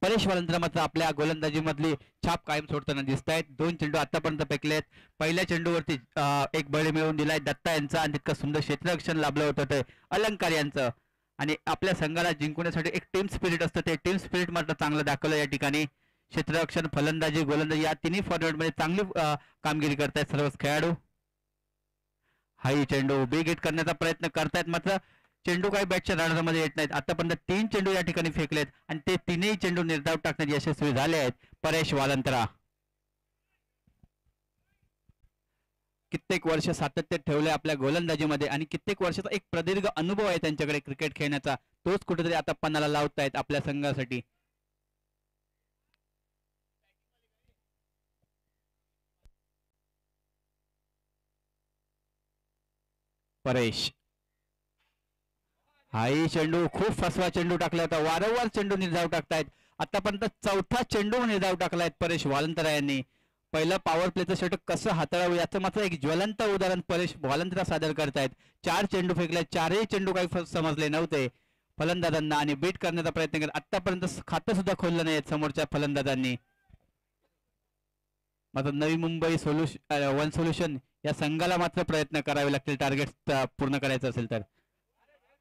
परेश वालंत्रा मात्र आपल्या गोलंदाजी मधली छाप कायम सोडताना दिसत आहेत. 2 चेंडू आतापर्यंत फेकलेत. पहिल्या चेंडूवरती एक बळी मिळवून दिलाय दत्ता यांचा आणि तितकं सुंदर क्षेत्ररक्षण लाभलं होतं ते अलंकार यांचं. आणि आपल्या संघाला जिंकण्यासाठी एक टीम स्पिरिट असतं, ते टीम स्पिरिट मात्र चांगलं दाखवलं या ठिकाणी. क्षेत्ररक्षण, फलंदाजी, गोलंदाजी या तिन्ही फॉर्मॅट मध्ये चांगली कामगिरी करतायत सर्वच खेळाडू. हाही चेंडू बिग हिट करण्याचा प्रयत्न करतायत, मात्र चेंडू काही बॅटच्या राडामध्ये येत नाहीत. आतापर्यंत 3 चेंडू या ठिकाणी फेकलेत आणि ते तीनही चेंडू निर्धाव टाकण्यात यशस्वी झाले आहेत परेश वालंत्रा. कित्येक वर्ष सातत्य ठेवले आपल्या गोलंदाजीमध्ये आणि कित्येक वर्षाचा एक प्रदीर्घ अनुभव आहे त्यांच्याकडे क्रिकेट खेळण्याचा, तोच कुठेतरी आता पणाला लावतायत आपल्या संघासाठी. परेश हाही चेंडू खूप फसवा चेंडू टाकला होता, वारंवार चेंडू निर्धाव टाकतायत. आतापर्यंत 4था चेंडू निर्धाव टाकलाय परेश वालंत्रा यांनी. पहिलं पॉवर प्लेचं षटक कसं हाताळावं याचं मात्र एक ज्वलंत उदाहरण परेश वालंत्रा सादर करतायत. 4 चेंडू फेकले, 4ही चेंडू काही समजले नव्हते फलंदाजांना आणि बीट करण्याचा प्रयत्न केला. आतापर्यंत खातं सुद्धा खोललं नाही समोरच्या फलंदाजांनी. मात्र नवी मुंबई वन सोल्युशन या संघाला मात्र प्रयत्न करावे लागतील टार्गेट पूर्ण करायचं असेल तर.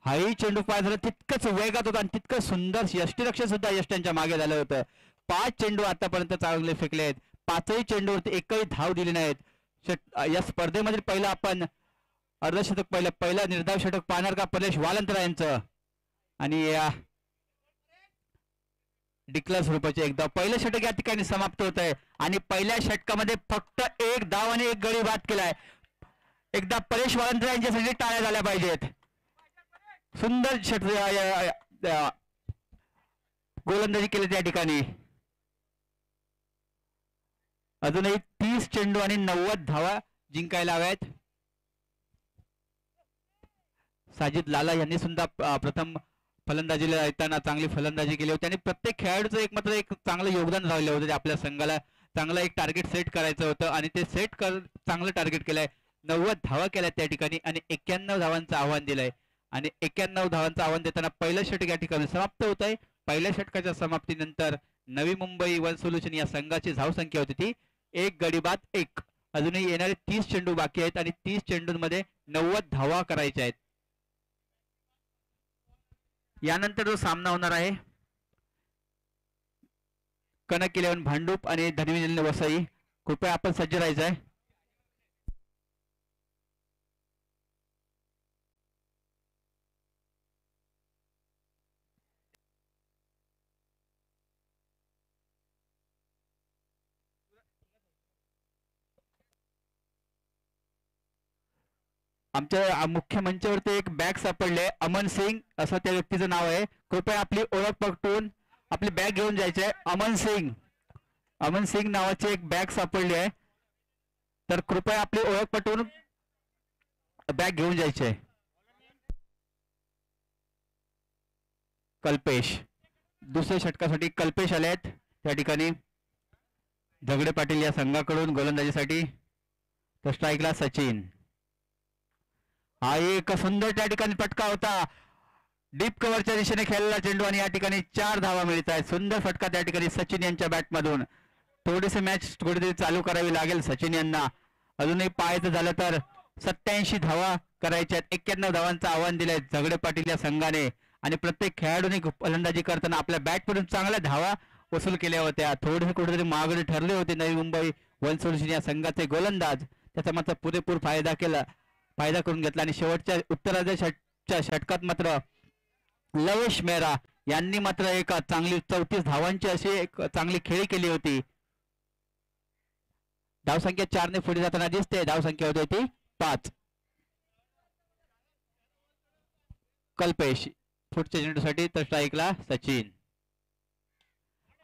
हाही चेंडू पाय झाला, तितकंच वेगात होता आणि तितकं सुंदर यष्टीरक्षण सुद्धा यष्ट्यांच्या मागे झालं होतं. 5 चेंडू आतापर्यंत चांगले फेकले आहेत, 5ही चेंडूवरती एकही धाव दिली नाहीत. या स्पर्धेमध्ये पहिला आपण अर्धशतक पहिला निर्धाव षटक पाहणार का परेश वालंत्रा यांचं. आणि या डिक्लेअर स्वरूपाचे एकदा पहिलं षटक या ठिकाणी समाप्त होत आहे आणि पहिल्या षटकामध्ये फक्त 1 धाव आणि 1 गडी बाद केलाय. एकदा परेश वालंत्रा यांच्यासाठी टाळ्या झाल्या पाहिजेत. सुंदर गोलंदाजी केली त्या ठिकाणी. अजूनही 30 चेंडू आणि 90 धावा जिंकायला हव्यात. साजिद लाला यांनी सुद्धा प्रथम फलंदाजीला येताना चांगली फलंदाजी केली होती आणि प्रत्येक खेळाडूचं एक चांगलं योगदान राहिलं होतं. आपल्या संघाला चांगलं एक टार्गेट सेट करायचं होतं आणि ते चांगलं टार्गेट केलंय. 90 धावा केल्या त्या ठिकाणी आणि 91 धावांचं आव्हान दिलंय. आणि 91 धावांचं आव्हान देताना पहिलं षटक या ठिकाणी समाप्त होत आहे. पहिल्या षटकाच्या समाप्तीनंतर नवी मुंबई वन सोल्युशन या संघाची धावसंख्या होती ती 1 गडी बाद 1. अजूनही येणारे 30 चेंडू बाकी आहेत आणि 30 चेंडूंमध्ये 90 धावा करायच्या आहेत. यानंतर जो सामना होणार आहे कनक 11 भांडूप आणि धनविजय वसई, कृपया आपण सज्ज राहायचं आहे. आमच्या मुख्य मंचावरती एक बॅग सापडले, अमन सिंग असं त्या व्यक्तीचं नाव आहे. कृपया आपली ओळख पटवून आपली बॅग घेऊन जायची आहे. अमन सिंग नावाची एक बॅग सापडली आहे, तर कृपया आपली ओळख पटवून बॅग घेऊन जायची आहे. कल्पेश दुसऱ्या षटकासाठी कल्पेश आले आहेत त्या ठिकाणी. झगडे पाटील या संघाकडून गोलंदाजीसाठी. तर स्ट्राईकला सचिन. हा एक सुंदर त्या ठिकाणी फटका होता, डीप कव्हरच्या दिशेने खेळलेला चेंडू आणि या ठिकाणी 4 धावा मिळत आहेत. सुंदर फटका त्या ठिकाणी सचिन यांच्या बॅटमधून. थोडीशी मॅच कुठेतरी चालू करावी लागेल सचिन यांना. अजूनही पाहायचं झालं तर 87 धावा करायच्या आहेत. 91 धावांचं आव्हान दिलंय झगडे पाटील या संघाने आणि प्रत्येक खेळाडूने फलंदाजी करताना आपल्या बॅटमधून चांगल्या धावा वसूल केल्या होत्या. थोडेसे कुठेतरी मागणे ठरले होते नवी मुंबई वन सोल्युशन या संघाचे गोलंदाज, त्याचा मात्र पुरेपूर फायदा करून घेतला आणि शेवटच्या उत्तरार्धाच्या षटकात मात्र लवेश मेहरा यांनी मात्र एक चांगली 34 धावांची अशी एक चांगली खेळी केली होती. धावसंख्या 4 ने पुढे जाताना दिसते. धावसंख्या होती ती 5. कल्पेश पुढच्या चेंडूसाठी, तर स्ट्राईकला सचिन.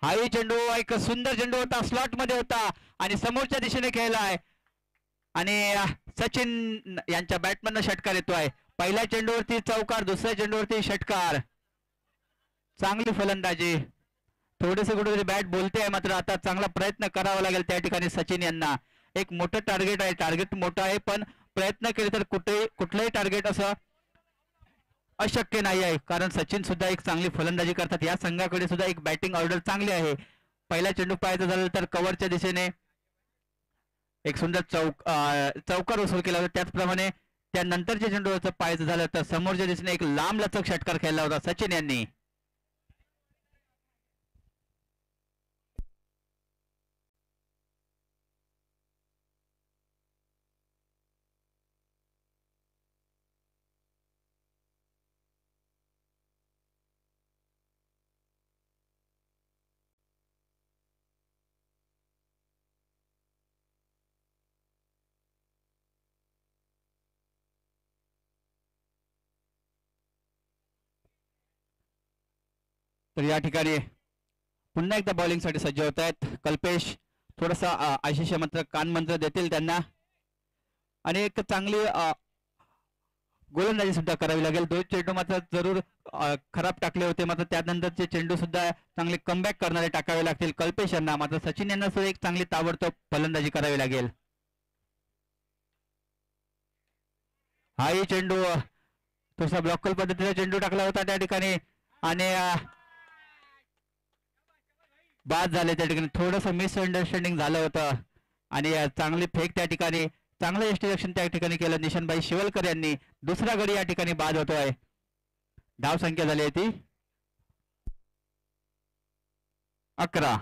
हाही चेंडू एक सुंदर चेंडू होता, स्लॉट मध्ये होता आणि समोरच्या दिशेने खेळलाय आणि सचिन यांच्या बॅटमधनं षटकार येतोय. पहिल्या चेंडूवरती चौकार, दुसऱ्या चेंडूवरती षटकार. चांगली फलंदाजी. थोडेसे कुठेतरी बॅट बोलते आहे, मात्र आता चांगला प्रयत्न करावा लागेल त्या ठिकाणी सचिन यांना. एक मोठं टार्गेट आहे, टार्गेट मोठं आहे पण प्रयत्न केले तर कुठलंही टार्गेट असं अशक्य नाही आहे, कारण सचिन सुद्धा एक चांगली फलंदाजी करतात. या संघाकडे सुद्धा एक बॅटिंग ऑर्डर चांगली आहे. पहिला चेंडू पाहायचं झालं तर कव्हरच्या दिशेने एक सुंदर चौकार वसूल केला होता. त्याचप्रमाणे त्यानंतरच्या चेंडूवरचं पाहायचं झालं तर समोरच्या दिशेने एक लांब लचक षटकार खेळला होता सचिन यांनी. तर या ठिकाणी पुन्हा एकदा बॉलिंग साठी सज्ज होत आहेत कल्पेश. थोडासा आशिष मंत्र कान मंत्र देतील त्यांना आणि एक चांगली गोलंदाजी सुद्धा करावी लागेल. 2 चेंडू मात्र जरूर खराब टाकले होते, मात्र त्यानंतरचे चेंडू सुद्धा चांगले कमबॅक करणारे टाकावे लागतील कल्पेश यांना. मात्र सचिन यांना सुद्धा एक चांगली ताबडतोब फलंदाजी करावी लागेल. हाही चेंडू थोडासा ब्लॉकल पद्धतीने चेंडू टाकला होता त्या ठिकाणी आणि बाद झाले. त्या ठिकाणी थोडंसं मिसअंडरस्टँडिंग झालं होतं आणि चांगली फेक त्या ठिकाणी चांगलं यष्टीरक्षण त्या ठिकाणी केलं निशांतभाई शिवलकर यांनी. दुसरा गडी या ठिकाणी बाद होतोय. धाव संख्या झाली आहे ती 11.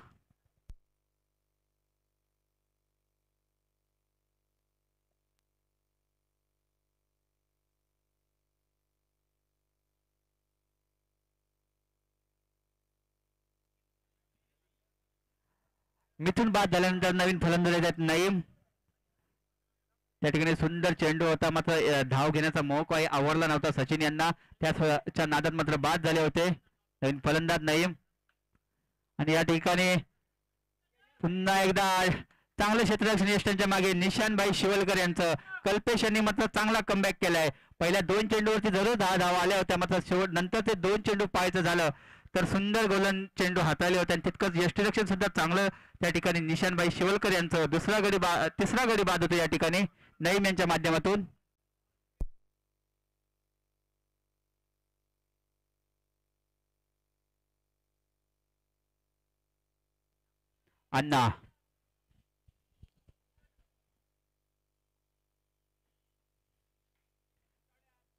मिथून बाद झाल्यानंतर नवीन फलंदाज येतात नईम. त्या ठिकाणी सुंदर चेंडू होता, मात्र धाव घेण्याचा मोह आवडला नव्हता सचिन यांना. त्याच्या नादात मात्र बाद झाले होते. नवीन फलंदाज नईम आणि या ठिकाणी पुन्हा एकदा चांगलं क्षेत्ररक्षण यष्टीच्या मागे निशांतभाई शिवलकर यांचं. कल्पेश यांनी मात्र चांगला कमबॅक केलाय. पहिल्या 2 चेंडूवरती जरूर 10 धावा आल्या होत्या, मात्र शेवट नंतर ते 2 चेंडू पाहायचं झालं तर सुंदर गोलन चेंडू हाताळले होते आणि तितकंच यष्टीरक्षण सुद्धा चांगलं त्या ठिकाणी निशांतभाई शिवलकर यांचं. तिसरा गडी बाद होतो या ठिकाणी नईम यांच्या माध्यमातून. अण्णा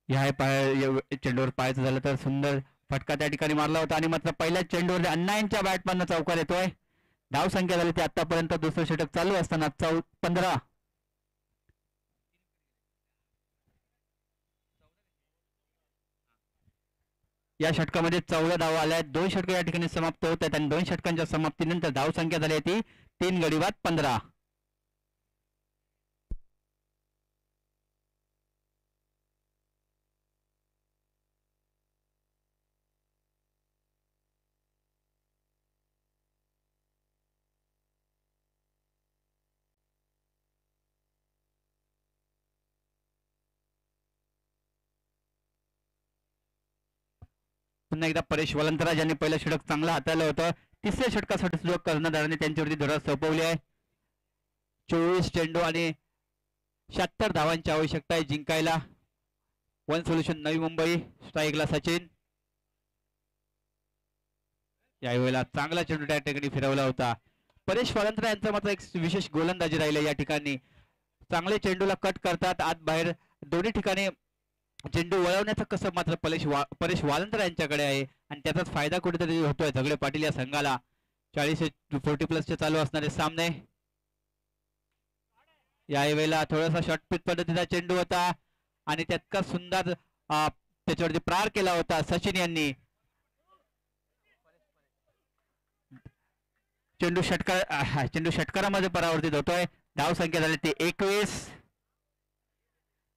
ह्या चेंडूवर पाहायचं झालं तर सुंदर फटका त्या ठिकाणी मारला होता आणि मात्र पहिल्या चेंडूवर अण्णा यांच्या बॅटमधनं चौकार येतोय. धाव संख्या झाली ती आतापर्यंत दुसरं षटक चालू असताना 15. या षटकामध्ये 14 धावा आल्या आहेत. 2 षटक या ठिकाणी समाप्त होत आहेत आणि 2 षटकांच्या समाप्तीनंतर धाव संख्या झाली ती 3 गडी बाद 15. पुन्हा एकदा परेश वलंतराज यांनी पहिलं षटक चांगलं हाताळलं होतं. तिसऱ्या षटकासाठी सुद्धा कर्णधाराने त्यांच्यावरती धडा सोपवली आहे. 24 चेंडू आणि 76 धावांची आवश्यकता आहे जिंकायला. One solution Navi Mumbai. स्ट्राईकला सचिन. यावेळेला चांगला चेंडू त्या ठिकाणी फिरवला होता. परेश वलंतराज यांचा मात्र एक विशेष गोलंदाजी राहिली या ठिकाणी. चांगले चेंडूला कट करतात आत बाहेर दोन्ही ठिकाणी. चेंडू वळवण्याचं कसं मात्र परेश वालंतर यांच्याकडे आहे आणि त्याचाच फायदा कुठेतरी होतोय झगडे पाटील या संघाला. 40-40+ चालू असणारे सामने. यावेळेला थोडासा शॉर्टपिच पद्धतीचा चेंडू होता आणि त्यातका सुंदर त्याच्यावरती प्रहार केला होता सचिन यांनी. चेंडू षटकारामध्ये परावर्तित होतोय. धाव संख्या झाली ती 21.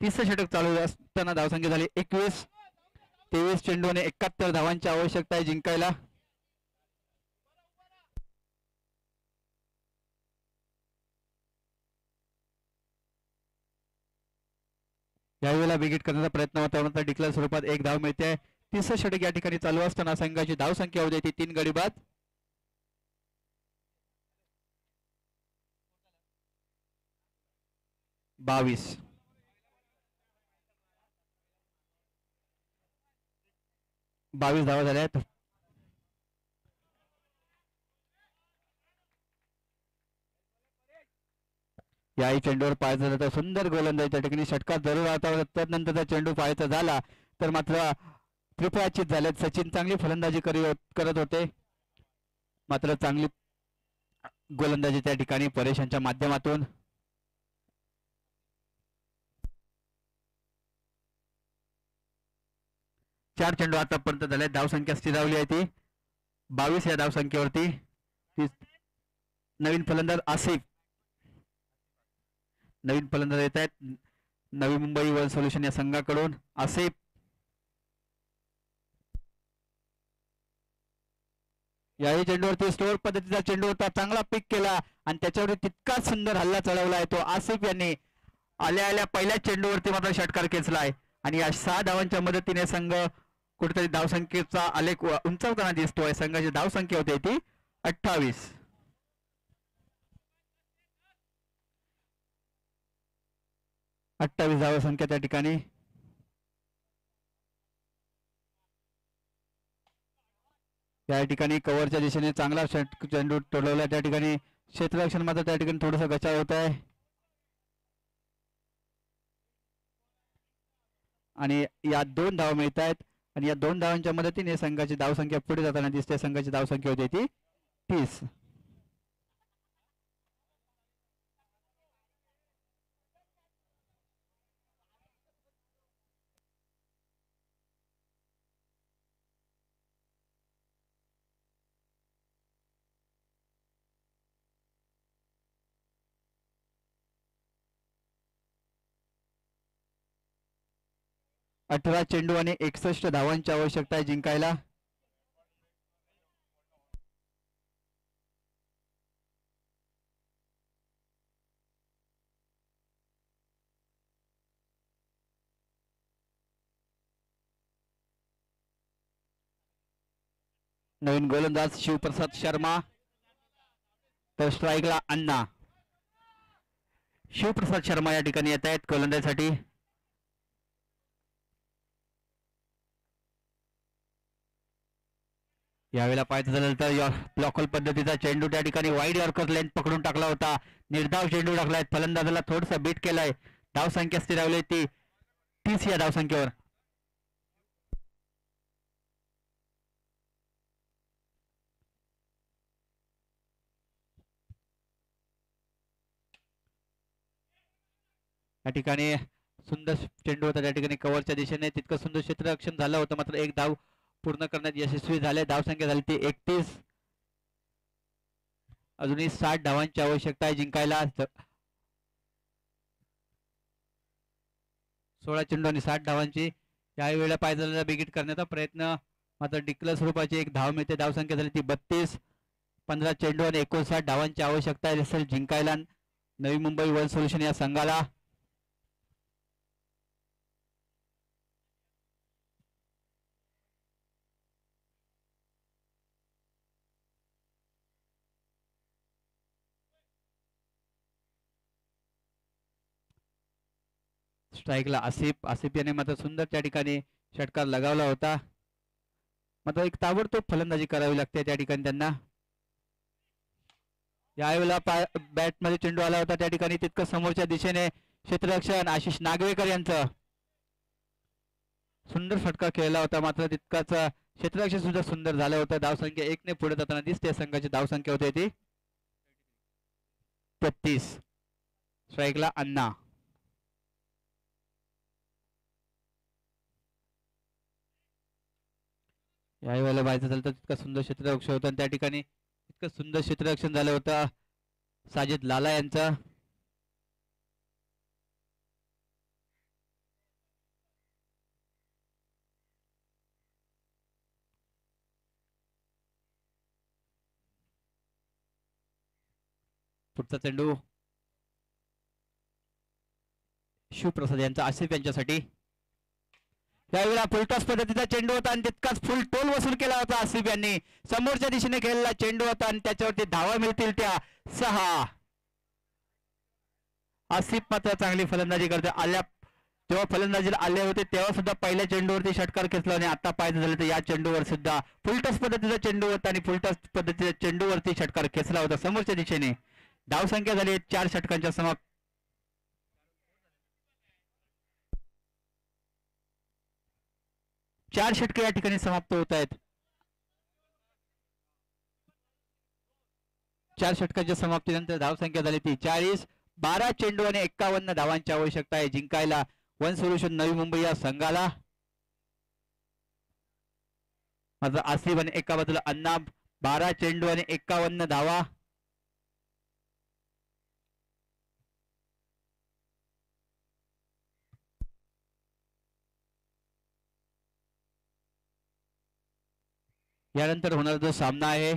तिसरं षटक चालू असताना धावसंख्या झाली 21. 23 चेंडू आणि 71 धावांची आवश्यकता आहे जिंकायला. यावेळेला विकेट करण्याचा प्रयत्न होता, डिक्लेअर स्वरूपात 1 धाव मिळते. तिसरं षटक या ठिकाणी चालू असताना संघाची धावसंख्या होती 3 गडी बाद. बावीस. 22 धावा झाल्या आहेत. याही चेंडूवर पाहायचं झालं तर सुंदर गोलंदाजी त्या ठिकाणी षटकार जरूर आता त्यानंतरचा चेंडू पाहायचा झाला तर मात्र त्रिफळाचीत झाल्यात. सचिन चांगली फलंदाजी करत होते मात्र चांगली गोलंदाजी त्या ठिकाणी परेश यांच्या माध्यमातून. चार चेंडू आतापर्यंत झाले. धावसंख्या स्थिरावली आहे ती 22 या धावसंख्येवरती. नवीन फलंदाज आसिफ, नवीन फलंदाज येत आहेत नवी मुंबई वन सोल्युशन या संघाकडून. आसिफ याही चेंडूवरती स्टोअर पद्धतीचा चेंडू होता, चांगला पिक केला आणि त्याच्यावरती तितकाच सुंदर हल्ला चढवला आहे तो आसिफ यांनी. आल्या आल्या पहिल्या चेंडूवरती मात्र षटकार खेचलाय आणि या 6 धावांच्या मदतीने संघ कुठेतरी धावसंख्येचा आलेख उंचावताना दिसतोय. संघाची धावसंख्या होती ती 28. धावसंख्या त्या ठिकाणी. या ठिकाणी कव्हरच्या दिशेने चांगला चेंडू टोलवला. त्या ठिकाणी क्षेत्ररक्षण मात्र त्या ठिकाणी थोडस गचाव होत आहे आणि या 2 धावा मिळत आहेत आणि या 2 धावांच्या मदतीने संघाची धावसंख्या पुढे जाताना दिसते. संघाची धावसंख्या होती ती 30. अठरा चेंडू आणि 61 धावांची आवश्यकता आहे जिंकायला. नवीन गोलंदाज शिवप्रसाद शर्मा तर स्ट्राईकला अण्णा. शिवप्रसाद शर्मा या ठिकाणी येत आहेत गोलंदाजीसाठी. यावेळेला पाहायचं झालं तर ब्लॉकल पद्धतीचा चेंडू त्या ठिकाणी वाईड यॉर्कर लेंथ पकडून टाकला होता. निर्धाव चेंडू टाकलाय. फलंदाजाला थोडस बीट केलाय. धावसंख्या स्थिरावली ती 30 या धावसंख्येवर. या ठिकाणी सुंदर चेंडू होता त्या ठिकाणी कव्हरच्या दिशेने. तितकं सुंदर क्षेत्ररक्षण झालं होतं मात्र एक धाव पूर्ण करण्यात यशस्वी झाले. धावसंख्या झाली ती 31. अजूनही 60 धावांची आवश्यकता आहे जिंकायला. 16 चेंडू आणि 60 धावांची. याही वेळेला पायदळाला बिगिट करण्याचा प्रयत्न मात्र डिक्लेअर स्वरूपाची एक धाव मिळते. धावसंख्या झाली ती 32. 15 चेंडू आणि 59 धावांची आवश्यकता आहे जिंकायला नवी मुंबई वन सोल्युशन या संघाला. स्ट्राईकला आसिफ याने मात्र सुंदर त्या ठिकाणी षटकार लगावला होता मात्र एक ताबडतोब फलंदाजी करावी लागते त्या ठिकाणी त्यांना. यावेळेला बॅट मध्ये चेंडू आला होता त्या ठिकाणी तितकं समोरच्या दिशेने क्षेत्ररक्षण आशिष नागवेकर यांचं सुंदर षटकार खेळला होता मात्र तितकाच क्षेत्ररक्षण सुद्धा सुंदर झालं होतं. धावसंख्या 1 ने पुढे जाताना दिसते. संघाची धावसंख्या होती ती 33. स्ट्राईकला अण्णा. याही वेळेला पाहायचं झालं तर तितकं सुंदर क्षेत्ररक्षण होतं आणि त्या ठिकाणी इतकं सुंदर क्षेत्ररक्षण झालं होतं साजिद लाला यांचं. पुढचा चेंडू शिवप्रसाद यांचा आसिफ यांच्यासाठी. यावेळेला फुलटॉस पद्धतीचा चेंडू होता आणि तितकाच फुल टोल वसूल केला होता आसिफ यांनी. समोरच्या दिशेने खेळलेला चेंडू होता आणि त्याच्यावरती धावा मिळतील त्या 6. आसिफ मात्र चांगली फलंदाजी करते. आल्या जेव्हा फलंदाजीला आले होते तेव्हा सुद्धा पहिल्या चेंडूवरती षटकार खेचला आणि आता पाहायचं झालं तर या चेंडूवर सुद्धा फुलटॉस पद्धतीचा चेंडू होता आणि फुलटॉस पद्धतीच्या चेंडूवरती षटकार खेचला होता समोरच्या दिशेने. धावसंख्या झाली 4 षटकांच्या समाप्त. चार षटके या ठिकाणी समाप्त होत आहेत. 4 षटकांच्या समाप्तीनंतर धावसंख्या झाली ती 40. 12 चेंडू आणि 51 धावांची आवश्यकता आहे जिंकायला वन सोल्युशन नवी मुंबई या संघाला. मात्र आसिफ आणि एका बाजूला अन्ना. 12 चेंडू आणि 51 धावा. यानंतर होणारा जो सामना आहे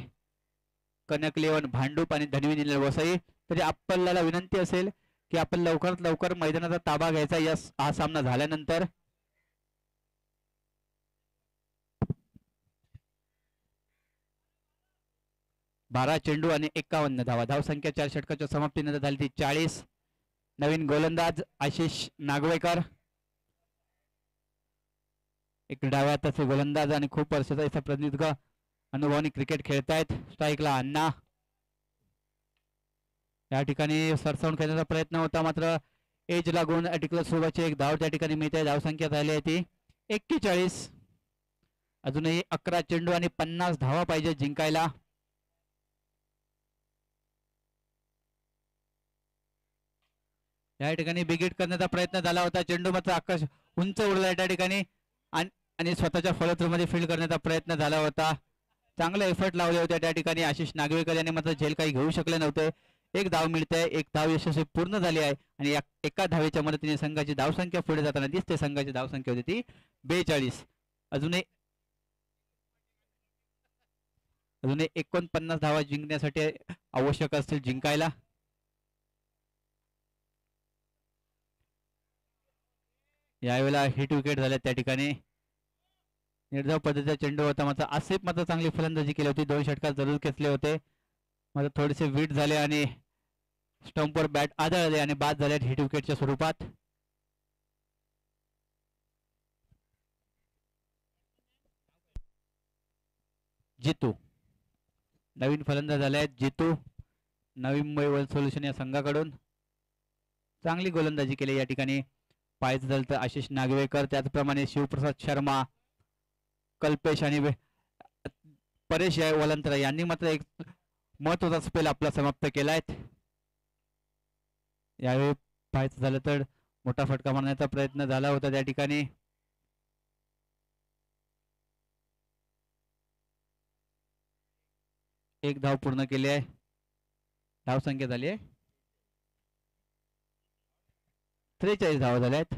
कनक इलेव्हन भांडूप आणि धनवी निलेर वसई. तरी आपल्याला विनंती असेल की आपण लवकरात लवकर मैदानाचा ताबा घ्यायचा हा सामना झाल्यानंतर. बारा चेंडू आणि 51 धावा. धावसंख्या 4 षटकाच्या समाप्तीनंतर झाली ती 40. नवीन गोलंदाज आशिष नागवेकर एक डाव्या हाताचे गोलंदाज आणि खूप वर्षाचा इथं प्रतिनिधित्व अनुभवाने क्रिकेट खेळतायत. स्ट्राईकला अण्णा. या ठिकाणी सरसावून खेळण्याचा प्रयत्न होता मात्र एज लागून अटिकल सोबतची एक धाव त्या ठिकाणी मिळते. धावसंख्या झाली आहे ती 41. अजूनही 11 चेंडू आणि 50 धावा पाहिजे जिंकायला. या ठिकाणी बिगिट करण्याचा प्रयत्न झाला होता. चेंडू मात्र आकाश उंच उडला त्या ठिकाणी आणि स्वतःच्या फलत्रूमध्ये फील्ड करण्याचा प्रयत्न झाला होता. चांगले एफर्ट लावले होते त्या ठिकाणी आशिष नागवेकर यांनी मात्र झेल काही घेऊ शकले नव्हते. एक धाव मिळते. एक धाव यशस्वी पूर्ण झाली आहे आणि एका धावेच्या मदतीने संघाची धावसंख्या पुढे जाताना दिसते. संघाची धावसंख्या होती ती 42. अजूनही 49 धावा जिंकण्यासाठी आवश्यक असतील जिंकायला. यावेळेला हिट विकेट झाल्या त्या ठिकाणी. निर्धाव पद्धतीचा चेंडू होता मात्र आसिफ मात्र चांगली फलंदाजी केली होती. 2 षटकार जरूर खेचले होते मात्र थोडेसे विट झाले आणि स्टंपवर बॅट आदळले आणि बाद झाले हिट विकेटच्या स्वरूपात. जितू नवीन फलंदाज झाले आहेत. जितू नवी मुंबई वर्ल्ड सोल्युशन या संघाकडून चांगली गोलंदाजी केली या ठिकाणी. पाहायचं झालं तर आशिष नागवेकर त्याचप्रमाणे शिवप्रसाद शर्मा कल्पेश आणि परेश वलंतरा यांनी मात्र एक महत्वाचा स्पेल आपला समाप्त केलाय. यावेळी पाहायचं झालं तर मोठा फटका मारण्याचा प्रयत्न झाला होता त्या ठिकाणी. एक धाव पूर्ण केली आहे. धावसंख्या झाली आहे 43 धावा झाल्या आहेत.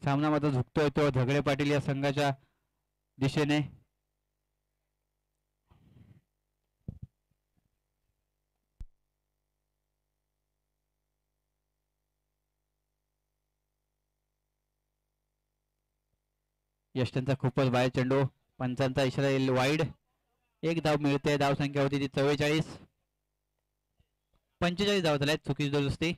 सामना मात्र झुकतोय तो झगडे पाटील या संघाच्या दिशेने. यष्टांचा खूपच बाहेर चेंडू. पंचांचा इशारा येईल वाईड. एक धाव मिळते. धावसंख्या होती ती 44. 45 धावा झाल्या आहेत. चुकीची दुरुस्ती.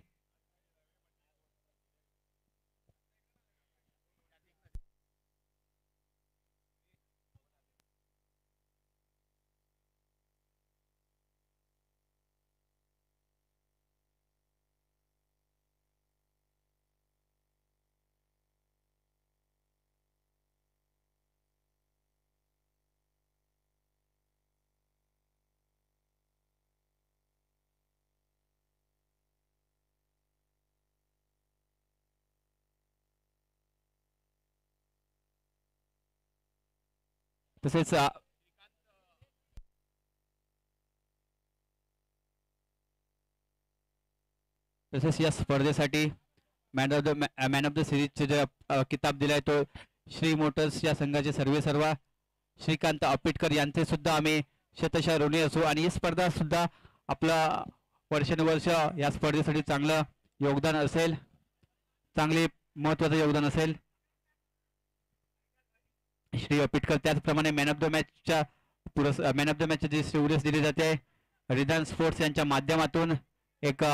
तसेच या स्पर्धेसाठी मॅन ऑफ द सिरीजचे जे किताब दिलाय तो श्री मोटर्स या संघाचे सर्वेसर्वा श्रीकांत अपिटकर यांचे सुद्धा आम्ही शतशः ऋणी असू आणि ही स्पर्धा सुद्धा आपला वर्षानुवर्ष या स्पर्धेसाठी चांगलं योगदान असेल. चांगले महत्वाचं योगदान असेल. श्री अपिटकर त्याचप्रमाणे मॅन ऑफ द मॅचची जी सिरीज दिली जाते रिदान स्पोर्ट्स यांच्या माध्यमातून एक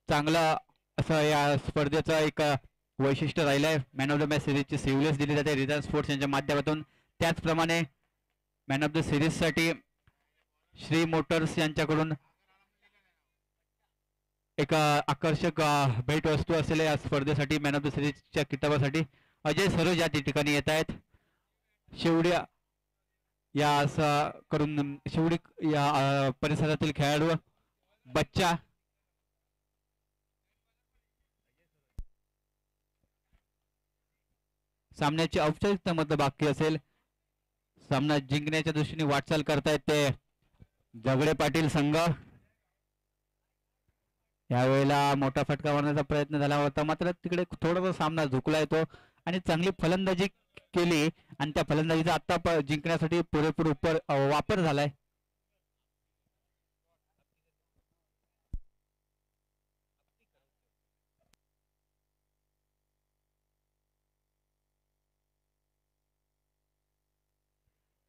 चांगला असं या स्पर्धेचं एक वैशिष्ट्य राहिलंय. मॅन ऑफ द मॅच सिरीजची सिव्हिलियन्स दिली जाते रिलायन्स स्पोर्ट्स यांच्या माध्यमातून. त्याचप्रमाणे मॅन ऑफ द सिरीजसाठी श्री मोटर्स यांच्याकडून एक आकर्षक भेटवस्तू असलेल्या या स्पर्धेसाठी मॅन ऑफ द सिरीजच्या किताबासाठी अजय सरोज या ठिकाणी येत आहेत. शेवडी या करून शेवडी या परिसरातील खेळाडू बच्चा सामन्याची औपचारिकता मध्ये बाकी असेल. सामना जिंकण्याच्या दृष्टीने वाटचाल करतायत ते झगडे पाटील संघ. यावेळेला मोठा फटका मारण्याचा प्रयत्न झाला होता मात्र तिकडे थोडासा सामना झुकला येतो आणि चांगली फलंदाजी केली आणि त्या फलंदाजीचा आता जिंकण्यासाठी पुरेपूर वापर झालाय.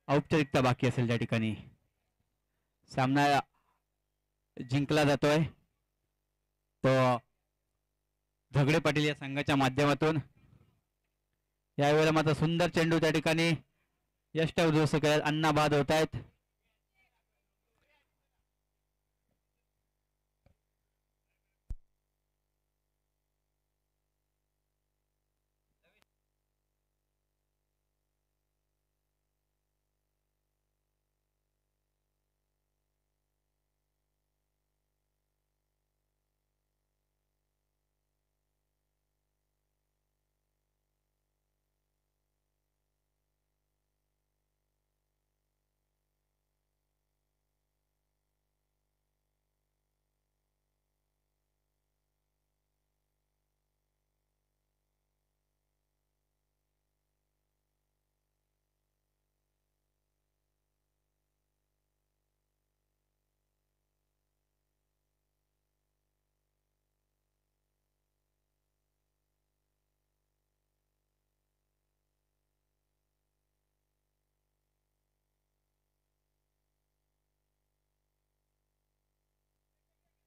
औपचारिकता बाकी असेल त्या ठिकाणी. सामना जिंकला जातोय तो झगडे पाटील या संघाच्या माध्यमातून. यावेळेला मात्र सुंदर चेंडू त्या ठिकाणी यष्ट उद्ध्वस्त करत अण्णा बाद होत आहेत.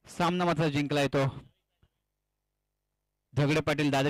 सामना मात्र जिंकला येतो झगडे पाटील दादरी